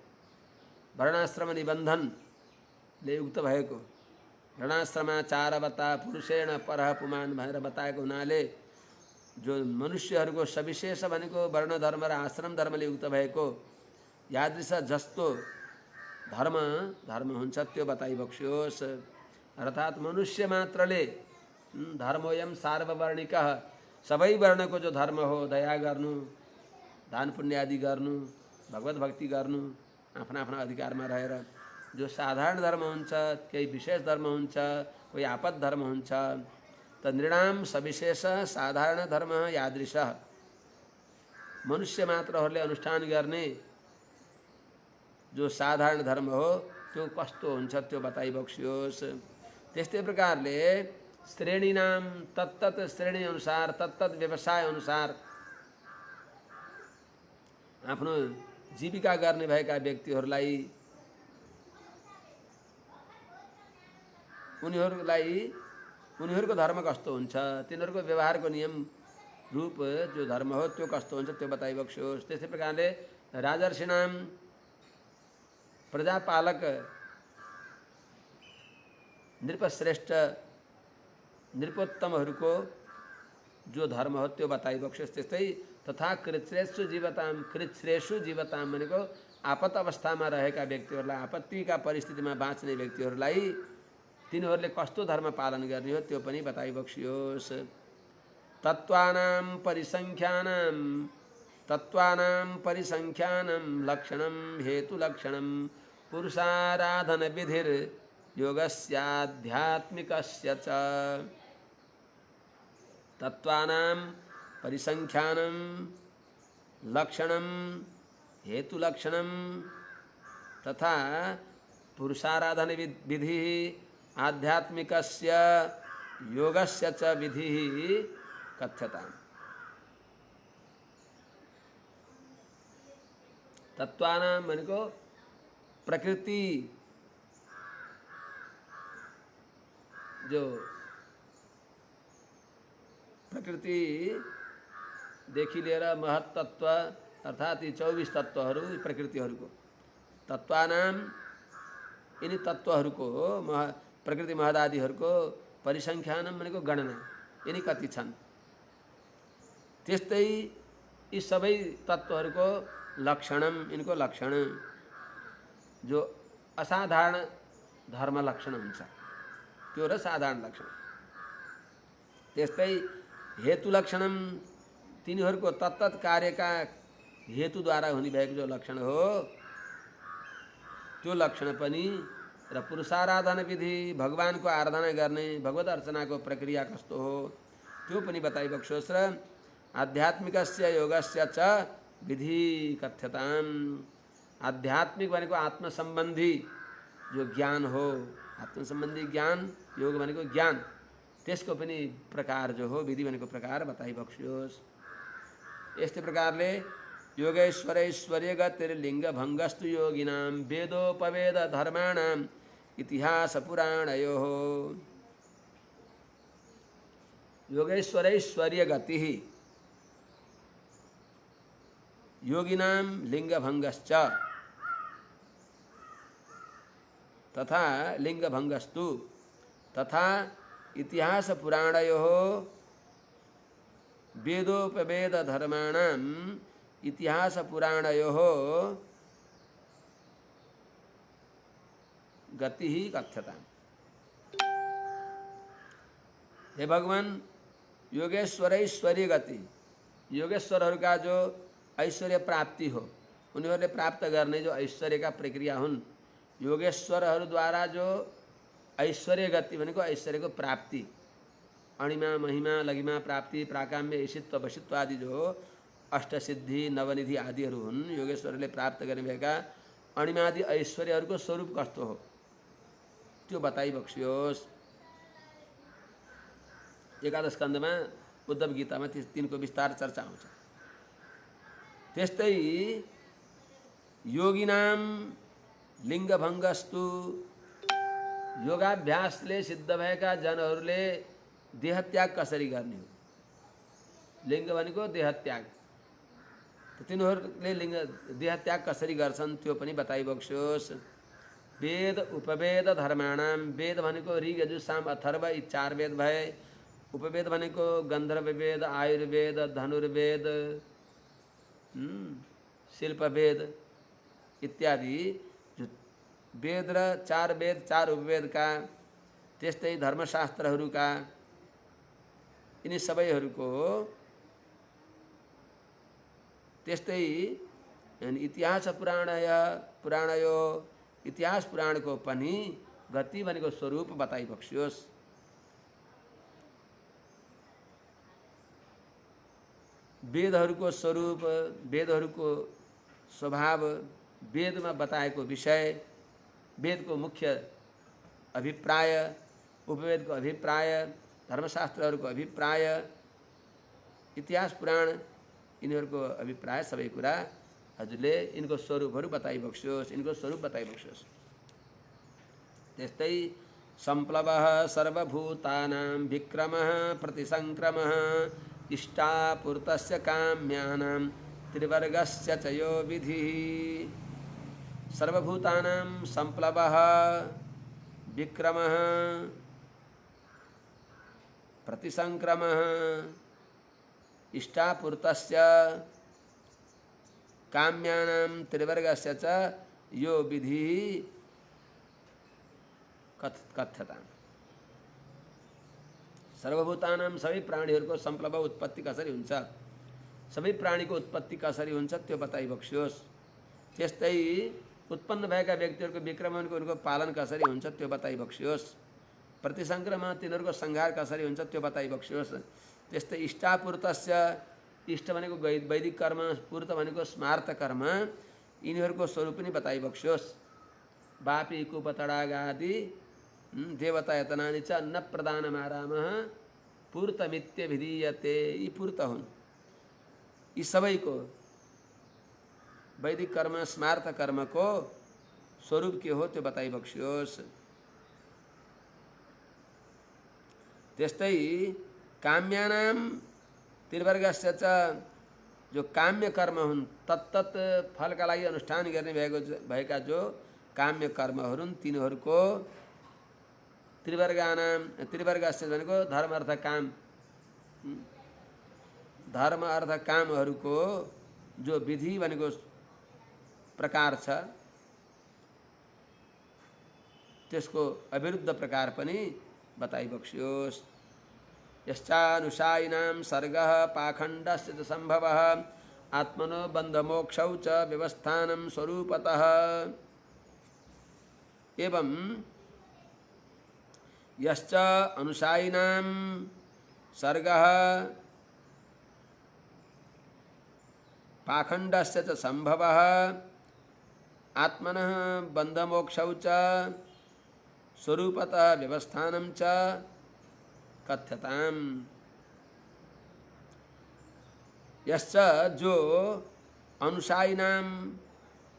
वर्णाश्रम निबन्धनले युक्त भएको वर्णाश्रमाचारवता पुरुषेण परः पुमान भनेर बताएको हुनाले जो मनुष्यहरूको सविशेष भनेको वर्ण धर्म र आश्रम धर्मले युक्त भएको यादृश जस्तो धर्म हुन्छ त्यो बताइबक्सियोस्। अर्थात् मनुष्य मात्रले धर्मोयम सार्ववर्णिकः सबै वर्णको जो धर्म हो दया गर्नु, दान पुण्य आदि गर्नु, भगवत भक्ति गर्नु, आफ्ना आफ्ना अधिकारमा रहेर जो साधारण धर्म हुन्छ, केही विशेष धर्म हुन्छ, कोही आपद धर्म हुन्छ। त नृणाम सविशेष साधारण धर्म यादृश मनुष्य मात्रहरूले अनुष्ठान गर्ने जो साधारण धर्म हो त्यो कस्तो हुन्छ त्यो बताइबक्सियोस्। त्यस्तै प्रकारले श्रेणीनाम तत्तत श्रेणी अनुसार तत्तत व्यवसाय अनुसार आफ्नो जीविका गर्ने भएका व्यक्तिहरूलाई उनीहरूको धर्म कस्तो हुन्छ, तिनीहरूको व्यवहारको नियम रूप जो धर्म हो त्यो कस्तो हुन्छ त्यो बताइबक्सियोस्। त्यस्तै प्रकारले राजर्षिणाम प्रजापालक नृपश्रेष्ठ नृपोत्तमहरूको जो धर्म हो त्यो बताइबक्सियोस्। त्यस्तै तथा कृच्छ्रेषु जीवताम भनेको आपत अवस्थामा रहेका व्यक्तिहरूलाई, आपत्तिका परिस्थितिमा बाँच्ने व्यक्तिहरूलाई तिनीहरूले कस्तो धर्म पालन गर्ने हो त्यो पनि बताइबक्सियोस्। तत्त्वानां परिसंख्यानं लक्षणं हेतुलक्षणं पुरुषाराधन विधिर योगस्याध्यात्मिकस्य च। तत्त्वानां परिसंख्यानं लक्षणं हेतुलक्षणं तथा पुरुषाराधन विधि आध्यात्मिकस्य योगस्य च विधि कथ्यताम्। तत्त्वानां भनेको प्रकृति जो प्रकृतिदेखि लिएर महत तत्त्व अर्थात् यी 24 तत्त्वहरू प्रकृतिहरूको तत्त्वानां यिनी तत्त्वहरूको प्रकृति महदादिहरूको परिसङ्ख्यानम भनेको गणना, यिनी कति छन्। त्यस्तै यी सबै तत्त्वहरूको लक्षणम, यिनको लक्षण जो असाधारण धर्म लक्षण हुन्छ त्यो र साधारण लक्षण। त्यस्तै हेतु लक्षणम, तिनीहरूको तत्तत कार्यका हेतुद्वारा हुने भएको जो लक्षण हो त्यो लक्षण पनि र पुरुषाराधना विधि, भगवानको आराधना गर्ने भगवत अर्चनाको प्रक्रिया कस्तो हो त्यो पनि बताइबक्सोस् र आध्यात्मिकस्य योगस्य च विधि कथ्यताम, आध्यात्मिक भनेको आत्म सम्बन्धी जो ज्ञान हो, आत्म सम्बन्धी ज्ञान, योग भनेको ज्ञान, त्यसको पनि प्रकार जो हो, विधि भनेको प्रकार बताइबक्सियोस्। यस्तै प्रकारले योगेश्वरैश्वर्य गतिर्लिङ्ग भङ्गस्तु योगिनाम वेदोपवेद धर्माणाम इतिहास पुराणयोः। योगेश्वरैश्वर्य गति योगिनाम लिंग भंगश्च तथा लिंग भंगस्तु तथा इतिहास पुराणयोः वेदोपवेद धर्माणाम इतिहास पुराणयोः गति ही कथ्यता। हे भगवान, योगेश्वरैश्वर्य गति, योगेश्वरहरूका जो ऐश्वर्य प्राप्ति हो, उनीहरूले प्राप्त गर्ने जो ऐश्वर्यका प्रक्रिया हुन्, योगेश्वरहरूद्वारा जो ऐश्वर्य गति भनेको ऐश्वर्यको प्राप्ति, अणिमा महिमा लघिमा प्राप्ति, प्राकाम्य ईशित्व वशित्व आदि जो अष्टसिद्धि नवनिधि आदिहरू हुन्, योगेश्वरले प्राप्त गर्ने भएका अणिमादि ऐश्वर्यहरूको स्वरूप कस्तो हो त्यो बताइबक्सियोस्। एकादश स्कन्धमा उद्धव गीतामा तिनको विस्तार चर्चा आउँछ। त्यस्तै योगिनाम लिङ्गभङ्गस्तु, योगाभ्यासले सिद्ध भएका जनहरूले देहत्याग कसरी गर्ने हो, लिङ्ग भनेको देहत्याग, तिनीहरूले लिङ्ग देहत्याग कसरी गर्छन् त्यो पनि बताइबक्सियोस्। वेद उपवेद धर्माणाम, वेद भनेको ऋग यजुः साम अथर्व यी 4 वेद भए, उपवेद भनेको गन्धर्व वेद, आयुर्वेद, धनुर्वेद, शिल्पवेद इत्यादि जो वेद र 4 वेद 4 उपवेदका, त्यस्तै धर्मशास्त्रहरूका, यिनी सबैहरूको, त्यस्तै इतिहास पुराणयो, इतिहास पुराणको पनि गति भनेको स्वरूप बताइबक्सियोस्। वेदहरूको स्वरूप, वेदहरूको स्वभाव, वेदमा बताएको विषय, वेदको मुख्य अभिप्राय, उपवेदको अभिप्राय, धर्मशास्त्रहरूको अभिप्राय, इतिहास पुराण यिनीहरूको अभिप्राय, सबै कुरा हजुरले यिनको स्वरूपहरू बताइबक्सियोस्, यिनको स्वरूप बताइबक्सियोस्। त्यस्तै संप्लवः सर्वभूतानां विक्रमः प्रतिसंक्रमः इष्टापूर्तस्य काम्यानां त्रिवर्गस्य च यो विधिः। सर्वभूतानां संप्लवः विक्रमः प्रतिसंक्रमः इष्टापूर्तस्य काम्यानां त्रिवर्गस्य च यो विधिः कथ्यता। सर्वभूतानां सबै प्राणीहरूको संप्लव उत्पत्ति कसरी हुन्छ, सबै प्राणीको उत्पत्ति कसरी हुन्छ त्यो बताइबक्सियोस्। त्यस्तै उत्पन्न भएका व्यक्तिहरूको विक्रमणको उनको पालन कसरी हुन्छ त्यो बताइबक्सियोस्। प्रतिसंक्रमण तिनीहरूको संहार कसरी हुन्छ त्यो बताइबक्सियोस्। त्यस्तै इष्टापूर्तस्य, इष्ट भनेको वैदिक कर्म, पूर्त भनेको स्मार्त कर्म, यिनीहरूको स्वरूप पनि बताइबक्सियोस्। वापी कुपतडागादि देवता यतनानि च न प्रदानमारामः पूर्तमित्य विधीयते, यी पूर्त हुन्। यी सबैको वैदिक कर्म स्मार्त कर्मको स्वरूप के हो त्यो बताइबक्सियोस्। त्यस्तै काम्यानां त्रिवर्गस्य च, जो काम्य कर्म हुन्, तत्तत फलका लागि अनुष्ठान गर्ने भएका जो काम्य कर्महरू हुन्, तिनीहरूको त्रिवर्गस्य भनेको धर्म अर्थ काम, धर्म अर्थ कामहरूको जो विधि भनेको प्रकार छ त्यसको अविरुद्ध प्रकार पनि बताइबक्स्योस्। यश्चानुशायिनां सर्गः पाखण्डस्य च सम्भवः आत्मनो बन्धमोक्षौ च व्यवस्थानं स्वरूपतः। एवं यश्च अनुशायिनां सर्गः पाखण्डस्य च सम्भवः आत्मनः बन्धमोक्षौ च स्वरूपतः व्यवस्थानं च कथ्यताम्। यश्च जो अनुशायिनां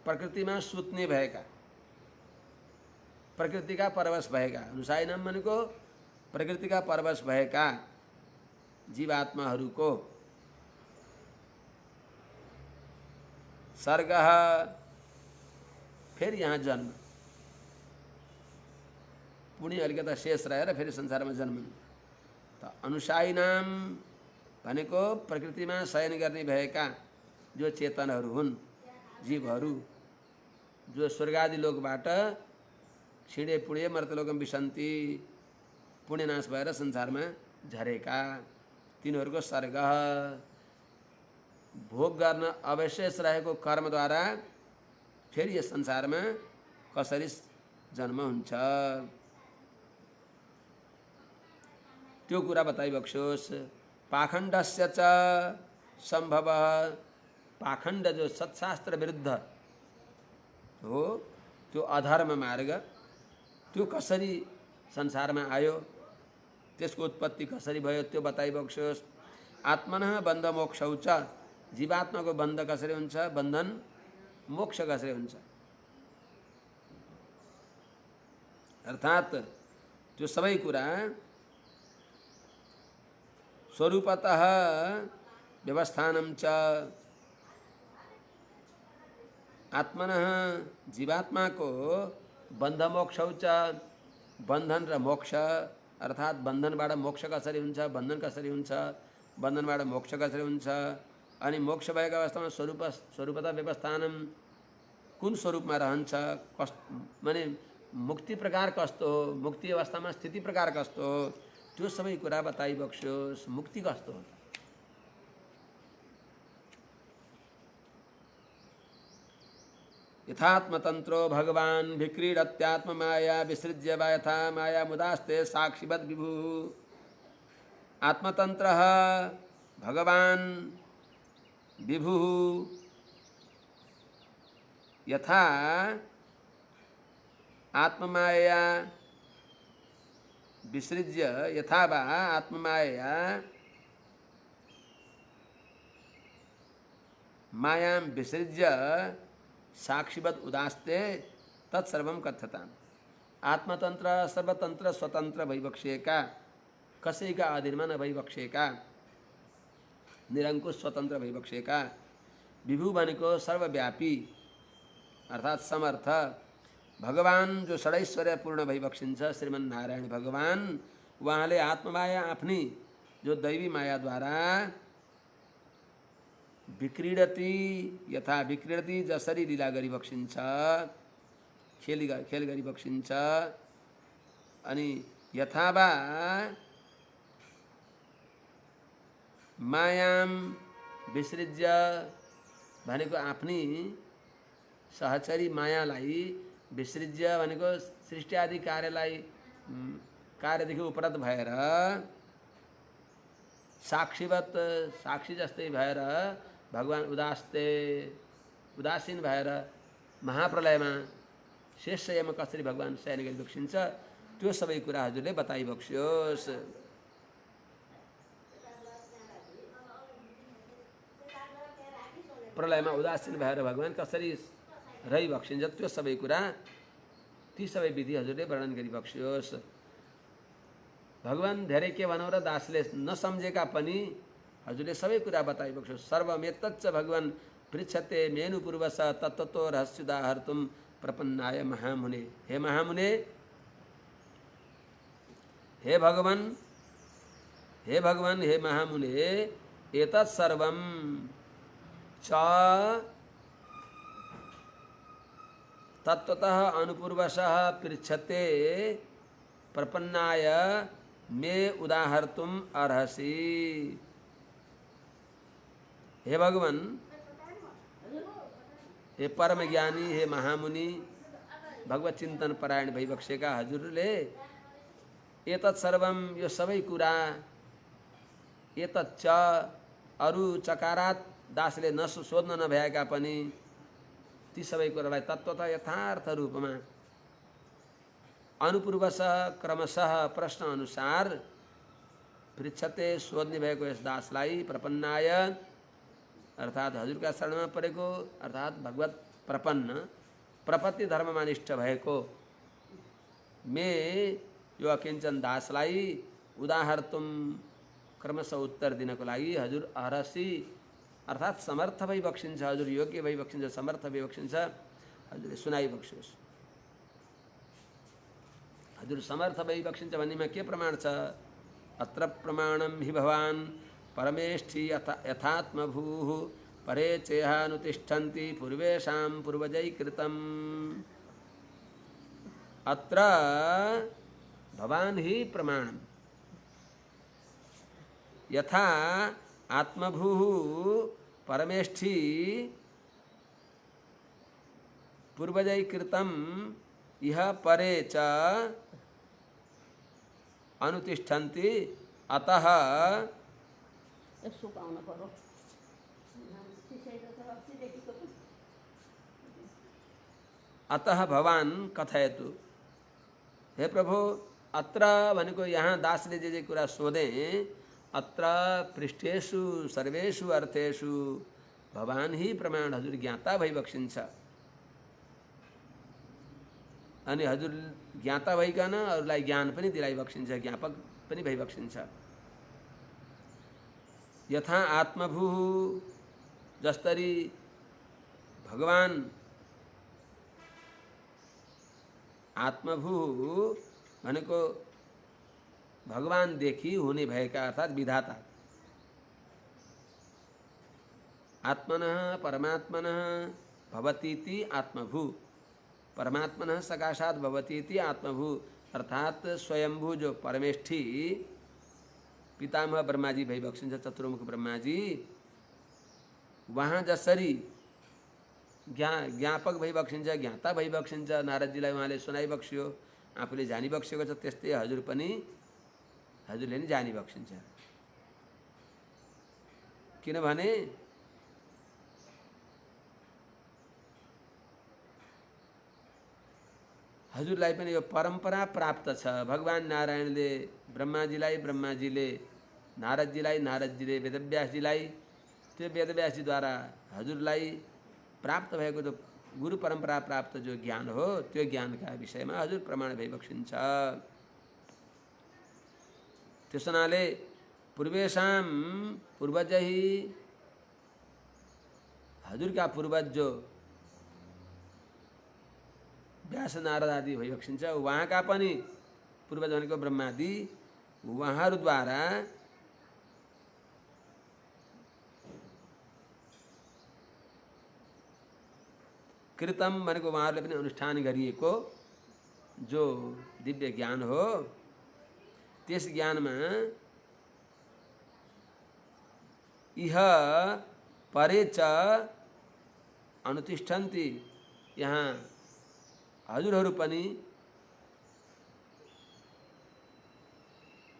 प्रकृति में सुत्ने भएका, प्रकृति का परवश भएका, अनुशायिनां भनेको प्रकृति का परवश भएका जीवात्माहरूको सर्गः फेरि यहाँ जन्म, पुण्य अलिकता शेष रहेर फेरि संसारमा जन्म। त अनुशायिनाम भनेको प्रकृतिमा शयन गर्ने भएका जो चेतनहरू हुन्, जीवहरू जो स्वर्गादि लोकबाट छिडे पुडे मर्तलोकम विसन्ति पुण्यनाश भएर संसारमा झरेका तिनीहरूको सर्ग भोग गर्न अवशेष रहेको कर्मद्वारा फेरि यस संसारमा कसरी जन्म हुन्छ त्यो कुरा बताइबक्स्योस्। पाखण्डस्य च सम्भव, पाखण्ड जो सत्शास्त्र विरुद्ध हो त्यो अधर्म मार्ग त्यो कसरी संसारमा आयो, त्यसको उत्पत्ति कसरी भयो त्यो बताइबक्स्योस्। आत्मनः बन्ध मोक्षौ च, जीवात्माको बन्ध कसरी हुन्छ, बन्धन मोक्ष कसरी हुन्छ, अर्थात् त्यो सबै कुरा स्वरूपतः व्यवस्थानं च, आत्मनः जीवात्माको बन्ध मोक्षौ च, बन्धन र मोक्ष अर्थात् बन्धनबाट मोक्ष कसरी हुन्छ, बन्धन कसरी हुन्छ, बन्धनबाट मोक्ष कसरी हुन्छ, अनि मोक्ष भएको अवस्थामा स्वरूपतः व्यवस्थानम कुन स्वरूपमा रहन्छ, माने मुक्ति प्रकार कस्तो हो, मुक्ति अवस्थामा स्थिति प्रकार कस्तो हो त्यो सबै कुरा बताइबक्स्योस्। मुक्ति कस्तो हो, यथात्मतन्त्रो भगवान् विक्रीडत्यात्ममाया विसृज्य वा यथा माया मुदास्ते साक्षिवद् विभुः। आत्मतन्त्रः भगवान् विभुः यथा आत्ममाया विसृज्य, यथा वा आत्ममाया मायां विसृज्य साक्षिवद् उदास्ते तत्सर्वं कथ्यताम्। आत्मतंत्र सर्वतंत्र स्वतंत्र वैवक्षिका, कसैका अधीनमा नभइबक्सेका, निरंकुश स्वतंत्र वैवक्षिका। विभु भनेको सर्वव्यापी अर्थात् समर्थ भगवान जो षडैश्वर्य पूर्ण भइबक्सिन्छ श्रीमन् नारायण भगवान, उहाँले आत्ममाया आफ्नी जो दैवी माया द्वारा विक्रीडति, यथा विक्रीडति जसरी लीला गरिबक्सिन्छ, खेल गरिबक्सिन्छ, अनि यथावा मायाम विसृज्य भनेको आफ्नी सहचरी मायालाई, विसृज्य भनेको सृष्टि आदि कार्यलाई, कार्यदेखि उपरत भएर साक्षीवत, साक्षी जस्तै भएर भगवान उदासीन भएर महाप्रलयमा शेषयमा कसरी भगवान शयन गरिबक्सिन्छ त्यो सबै कुरा हजुरले बताइबक्स्योस्। प्रलयमा उदासीन भएर भगवान कसरी रहिबक्सिन्छ त्यो सबै कुरा, ती सबै विधि हजुरले वर्णन गरिबक्स्योस्। भगवान धेरै के भनौँ र दासले नसम्झेका पनि हजुरले सबै कुरा बताइबक्स्योस्। सर्वमेतच्च भगवान पृच्छते मेनु पूर्वस तत्त्वतो रहस्युदाहर्तुम प्रपन्नाय महामुने। हे महामुने, हे भगवान, हे भगवान, हे महामुने, एतत् सर्वं च तत्वतः अनुपूर्वशः पृच्छते प्रपन्नाय मे उदाहर्तुम अर्हसि। हे भगवान, हे परम ज्ञानी, हे महामुनि, भगवत चिंतन परायण भइबक्सेका हजुरले एतत् सर्वम यो सबै कुरा, एतत् च अरु चकारात दासले सोध्न नभएका पनि ती सबै कुरालाई तत्वतः यथार्थ रूपमा अनुपूर्वशः क्रमशः प्रश्न अनुसार पृच्छते सोध्ने भएको यस दासलाई प्रपन्नाय अर्थात् हजुरका शरणमा परेको अर्थात् भगवत प्रपन्न प्रपत्ति धर्ममा निष्ठ भएको मे यो अकिञ्चन दासलाई उदाहर्तुम क्रमशः उत्तर दिनको लागि हजुर अरसी अर्थात् समर्थ भई बक्सिन्छ, हजुर योग्य भई बक्सिन्छ, समर्थ भई बक्सिन्छ, हजुरले सुनाइ बक्सियोस्। हजुर समर्थ भई बक्सिन्छ भन्नेमा के प्रमाण छ? अत्र प्रमाणम हि भवान् परमेष्ठी यथात्मभूः परे चेहानुतिष्ठन्ति पूर्वेषां पूर्वजैः कृतम्। अत्र भवान् हि प्रमाणम यथा आत्मभूः परमेष्ठी पूर्वजैः कृतम् इह परे च अनुतिष्ठन्ति अतः अतः भवान् कथयतु। हे प्रभु, अत्र भनेको यहाँ दासले जे कुरा सोधे, अत्र पृष्ठेषु सर्वेषु अर्थेषु भवान् ही प्रमाण हजुर ज्ञाता भई बक्सिन्छ। अनि हजुर ज्ञाता भइकन अरूलाई ज्ञान पनि दिलाइ बक्सिन्छ, ज्ञापक पनि भई बक्सिन्छ। यथा आत्मभूः जस्तरी भगवान आत्मभूः भनेको भगवान देखि हुने भएका अर्थात् विधाता। आत्मनः परमात्मनः भवतीति आत्मभू, परमात्मनः सकाशात् भवतीति आत्मभू अर्थात् स्वयंभू जो परमेष्ठी पितामह ब्रह्माजी भई बक्सिन्छ, चतुर्मुख ब्रह्माजी, वहाँ जसरी ज्ञापक भई बक्सिन्छ, ज्ञाता भई बक्सिन्छ, नारदजीलाई उहाँले सुनाइ बक्सियो, आफूले जानी बक्सेको छ, त्यस्तै हजुर पनि हजुरले नि जानी बक्सिन्छ। किनभने हजुरलाई पनि यो परम्परा प्राप्त छ। भगवान नारायणले ब्रह्माजीलाई, ब्रह्माजीले नारदजीलाई, नारदजीले वेदव्यासजीलाई, त्यो वेदव्यासजीद्वारा हजुरलाई प्राप्त भएको जो गुरु परम्परा प्राप्त जो ज्ञान हो, त्यो ज्ञानका विषयमा हजुर प्रमाण भई बक्सिन्छ। त्यस हुनाले पूर्वेषां पूर्वजैः हजुरका पूर्वज जो व्यास नारद आदि भई बक्सिन्छ, उहाँका पनि पूर्वज भनेको ब्रह्मादि, उहाँहरूद्वारा कृतम भनेको उहाँहरूले पनि अनुष्ठान गरिएको जो दिव्य ज्ञान हो, त्यस ज्ञानमा इह परे च अनुतिष्ठन्ति, यहाँ हजुरहरू पनि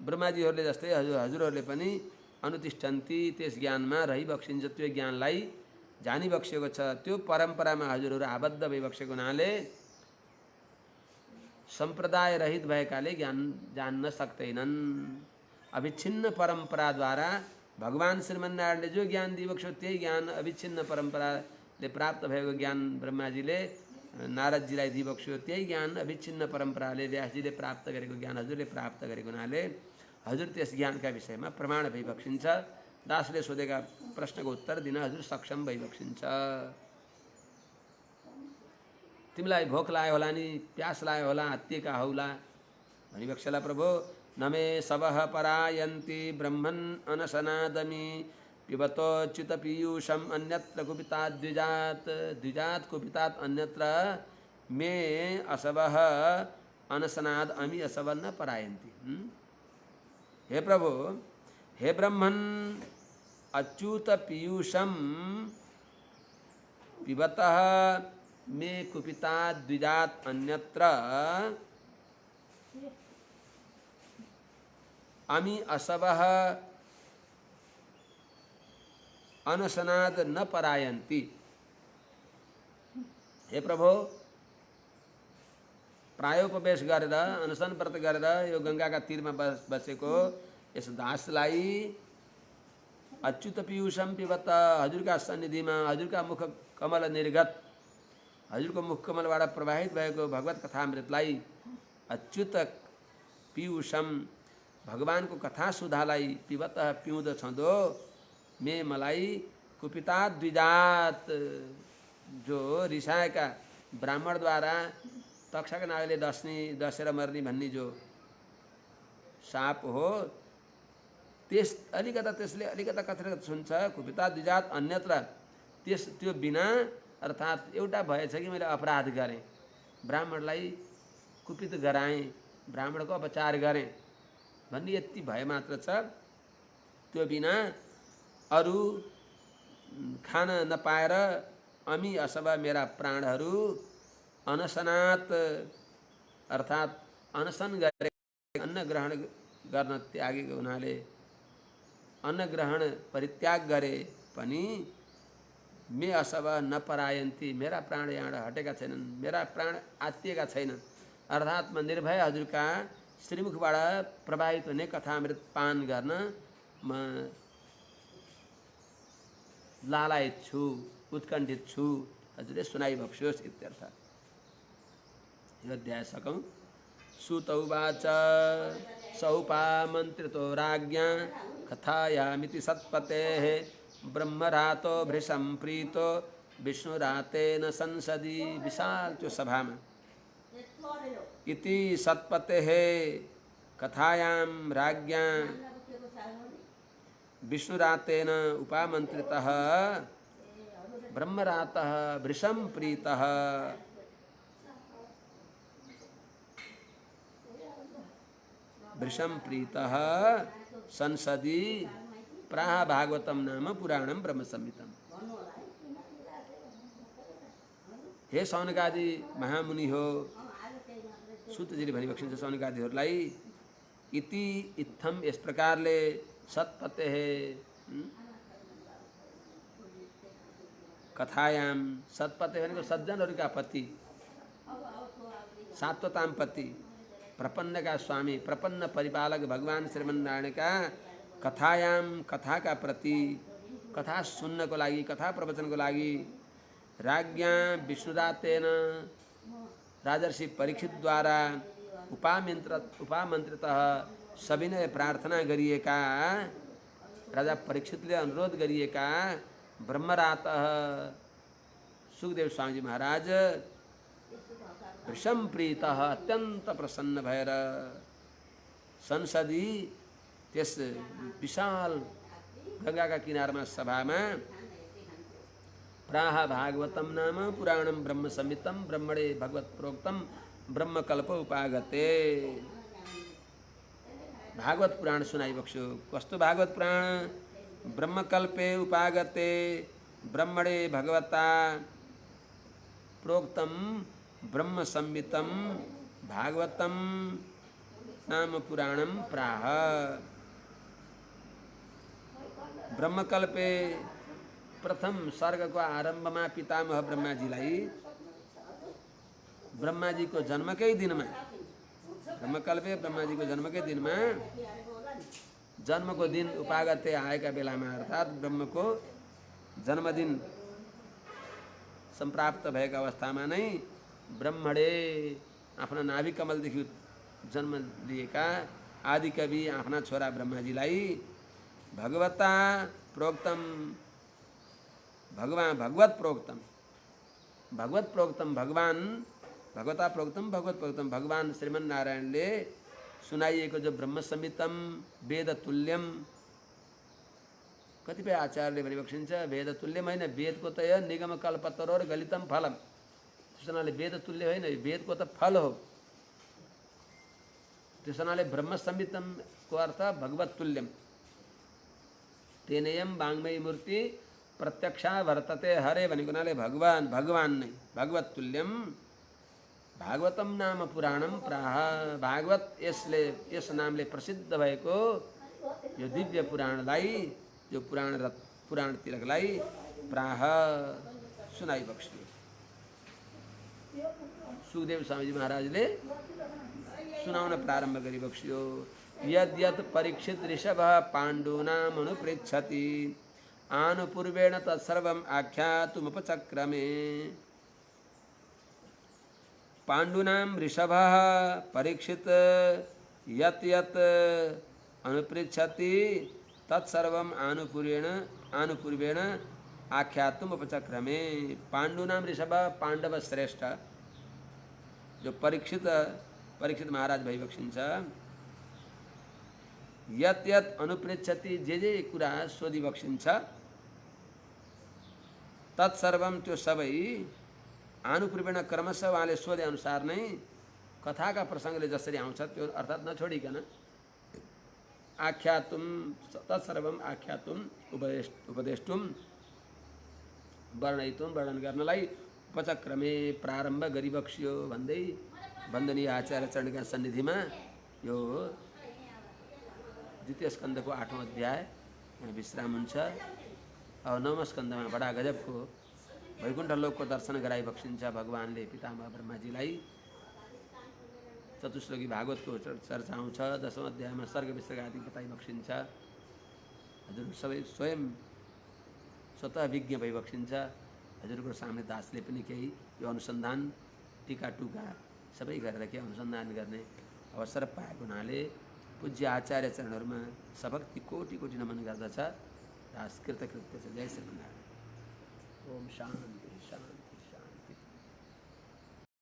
ब्रह्माजीहरूले जस्तै हजुरहरूले पनि अनुतिष्ठन्ति, त्यस ज्ञानमा रही बक्सिन्छ, त्यो ज्ञानलाई जानी बक्सेको छ, त्यो परम्परामा हजुरहरू आबद्ध भई बक्सेको हुनाले सम्प्रदाय रहित भएकाले ज्ञान जान्न सक्दैनन्। अविच्छिन्न परम्पराद्वारा भगवान श्रीमन्नारायणले जो ज्ञान दिइबक्स्यो, त्यही ज्ञान अविच्छिन्न परम्पराले प्राप्त भएको ज्ञान ब्रह्माजीले नारदजीलाई दिइबक्स्यो, त्यही ज्ञान अविच्छिन्न परम्पराले व्यासजीले प्राप्त गरेको ज्ञान हजुरले प्राप्त गरेको हुनाले हजुर त्यस ज्ञानका विषयमा प्रमाण भई बक्सिन्छ। दासले सोधेका प्रश्नको उत्तर दिन हजुर सक्षम भई बक्सिन्छ। तिमीलाई भोक लाग्यो होला नि, प्यास लाग्यो होला, हत्तिएका हौला भनिबक्सेला प्रभु, न मे सवः परायन्ति ब्रह्मन् अनशनादमि पिबतोच्युत पीयूषम अन्यत्र कुपितात् द्विजात् द्विजात् कुपितात् अन्यत्र मे असवः अनशनाद अमी असवः न परायन्ति। हे प्रभु, हे ब्रह्मन्, अच्युत पीयूषम पिबतः मे कुपितात् द्विजात् अन्यत्र अमी असवः अनशनाद न परायन्ति। हे प्रभु, प्रायोपवेश गरेर अनशन व्रत गरेर यो गंगाका तीरमा बसेको यस दासलाई अच्युत पीयूषम पिबत, हजुरका सन्निधिमा हजुरका मुख कमल निर्गत, हजुरको मुख कमलबाट प्रवाहित भएको भगवत कथामृतलाई, अच्युत पीयूषम भगवानको कथा सुधालाई पिबत पिउँदछँदो मे मलाई कुपिता द्विजात, जो रिसाएका ब्राह्मणद्वारा तक्षक नागले डसेर मर्ने भन्ने जो साप हो, त्यसले अलिकता कथेर सुन्छ कुपिता द्विजात अन्यत्र, त्यो बिना अर्थात् एउटा भएछ कि मैले अपराध गरेँ, ब्राह्मणलाई कुपित गराएँ, ब्राह्मणको अपचार गरेँ भन्ने यति भए मात्र छ। त्यो बिना अरू खान नपाएर अमी असवा मेरा प्राणहरू अनशनात अर्थात् अनशन गरे, अन्न ग्रहण गर्न त्यागेको हुनाले अन्न ग्रहण परित्याग गरे पनि मे असवा नपरायन्ती, मेरा प्राण यहाँ हटेका छैनन्, मेरा प्राण आत्तिएका छैनन्। अर्थात् म निर्भय हजुरका श्रीमुखबाट प्रवाहित हुने कथामृत पान गर्न म लालायित छु, उत्कण्ठित छु, हजुरले सुनाइबक्स्योस् इत्यर्थ। यो अध्याय सकौँ। सुत उवाच सौपामन्त्रितो राज्ञा कथायामिति सत्पतेः ब्रह्मरातो भृशं प्रीतो विष्णुरातेन संसदि, विशाल त्यो सभामा इति सत्पतेः कथायां राज्ञा विष्णुरातेन उपामन्त्रितः ब्रह्मरातः भृशं प्रीतः भृशं प्रीतः संसदि प्राह भागवतम नाम पुराणम ब्रह्म संहितम। हे सौनकादि महामुनि हो, सूतजीले भनिबक्सिन्छ सौनकादिहरूलाई, इति इत्थम यस प्रकारले सत्पते कथायाम, सत्पते भनेको सज्जनहरूका पति, सात्वताम पति, प्रपन्न का स्वामी, प्रपन्न परिपालक भगवान श्रीमन्नारायणका कथायाम, कथा का प्रति, कथा सुन्नको लागि, कथा प्रवचनको लागि राज्ञा विष्णुरातेन राजर्षि परीक्षितद्वारा उपामन्त्रितः सविनय प्रार्थना गरिएका, राजा परीक्षितले अनुरोध गरिएका ब्रह्मरातः सुखदेव स्वामीजी महाराज भृशं प्रीतः अत्यन्त प्रसन्न भएर संसदी त्यस विशाल गंगाका किनारमा सभामा प्राह भागवतम नाम पुराणम ब्रह्म संहितम ब्रह्मणे भगवत प्रोक्तम ब्रह्मकल्प उपागते, भागवत पुराण सुनाइबक्स्यो। कस्तो भागवत पुराण? ब्रह्मकल्पे उपागते ब्रह्मणे भगवता प्रोक्तम ब्रह्म संहितम भागवतम नाम पुराणम प्राह। ब्रह्मकल्पे प्रथम सर्गको आरम्भमा पितामह ब्रह्माजीलाई ब्रह्माजीको जन्मकै दिनमा, ब्रह्मकल्पे ब्रह्माजीको जन्मकै दिनमा, जन्मको दिन उपागते आएका बेलामा अर्थात् ब्रह्मको जन्मदिन सम्प्राप्त भएका अवस्थामा नै ब्रह्मणे आफ्ना नाभि कमलदेखि जन्म लिएका आदिकवि आफ्ना छोरा ब्रह्माजीलाई भगवता प्रोक्तम, भगवत प्रोक्तम भगवान भगवता प्रोक्तम भगवत प्रोक्तम भगवान श्रीमन्नारायणले सुनाइएको जो ब्रह्म संहितम वेद तुल्यम, कतिपय आचार्यले भने बक्सिन्छ वेद तुल्यम होइन, वेदको त यो निगम कल्पतरो र गलितम फलम, त्यसनाले वेद तुल्य होइन, वेदको त फल हो। त्यसनाले ब्रह्म संहितमको अर्थ भगवत तुल्यम, तेनेयम वाङ्मयी मूर्ति प्रत्यक्षा वर्तते हरे भनेको हुनाले भगवान, भगवान नै भगवत तुल्यम। भागवतम नाम पुराणम प्राह, भागवत यसले, यस नामले प्रसिद्ध भएको यो दिव्य पुराणलाई, जो पुराण तिलकलाई प्राह सुनाई बक्सियो। सुखदेव स्वामीजी महाराजले सुनाउन प्रारम्भ गरी बक्सियो। यद् यत् परीक्षित ऋषभ पाण्डूनाम् अनुपृच्छति आनुपूर्वेण तत्सर्वम् आख्यातुमुपचक्रमे। पाण्डूनां ऋषभः परीक्षित यत् यत् अनुपृच्छति तत्सर्वम् आनुपूर्वेण आख्यातुमुपचक्रमे। पाण्डूनां ऋषभ, पाण्डव श्रेष्ठ जो परीक्षित महाराज भइबक्सिन्छ। यत् यत् अनुपृच्छति, जे कुरा सोधिबक्सिन्छ, तत्सर्वम त्यो सबै आनुपूर्वेण क्रमशः उहाँले सोधे अनुसार नै कथाका प्रसङ्गले जसरी आउँछ त्यो अर्थात् नछोडिकन आख्यातुम तत्सर्वम आख्यातुम उपदेष्टुम वर्णयितुम वर्णन गर्नलाई उपचक्रमे प्रारम्भ गरिबक्सियो भन्दै वन्दनीय आचार्य चरणका सन्निधिमा यो द्वितीय स्कन्धको 8औं अध्याय विश्राम हुन्छ। अब 9औं स्कन्धमा बडा गजबको वैकुण्ठ लोकको दर्शन गराइबक्सिन्छ भगवानले पितामह ब्रह्माजीलाई। चतुश्लोकी भागवतको चर्चा आउँछ। 10औं अध्यायमा सर्ग विसर्ग आदि बताइबक्सिन्छ। हजुर सबै स्वयं स्वतः विज्ञ भइबक्सिन्छ। हजुरको सामने दासले पनि केही यो अनुसन्धान टीका टुका सबै गरेर के अनुसन्धान गर्ने अवसर पाएको हुनाले पूज्य आचार्य चरणहरूमा सभक्ति कोटि कोटि नमन गर्दछ। दास कृतकृत्य छ। जय श्रीमन्नारायण। ओम शान्ति।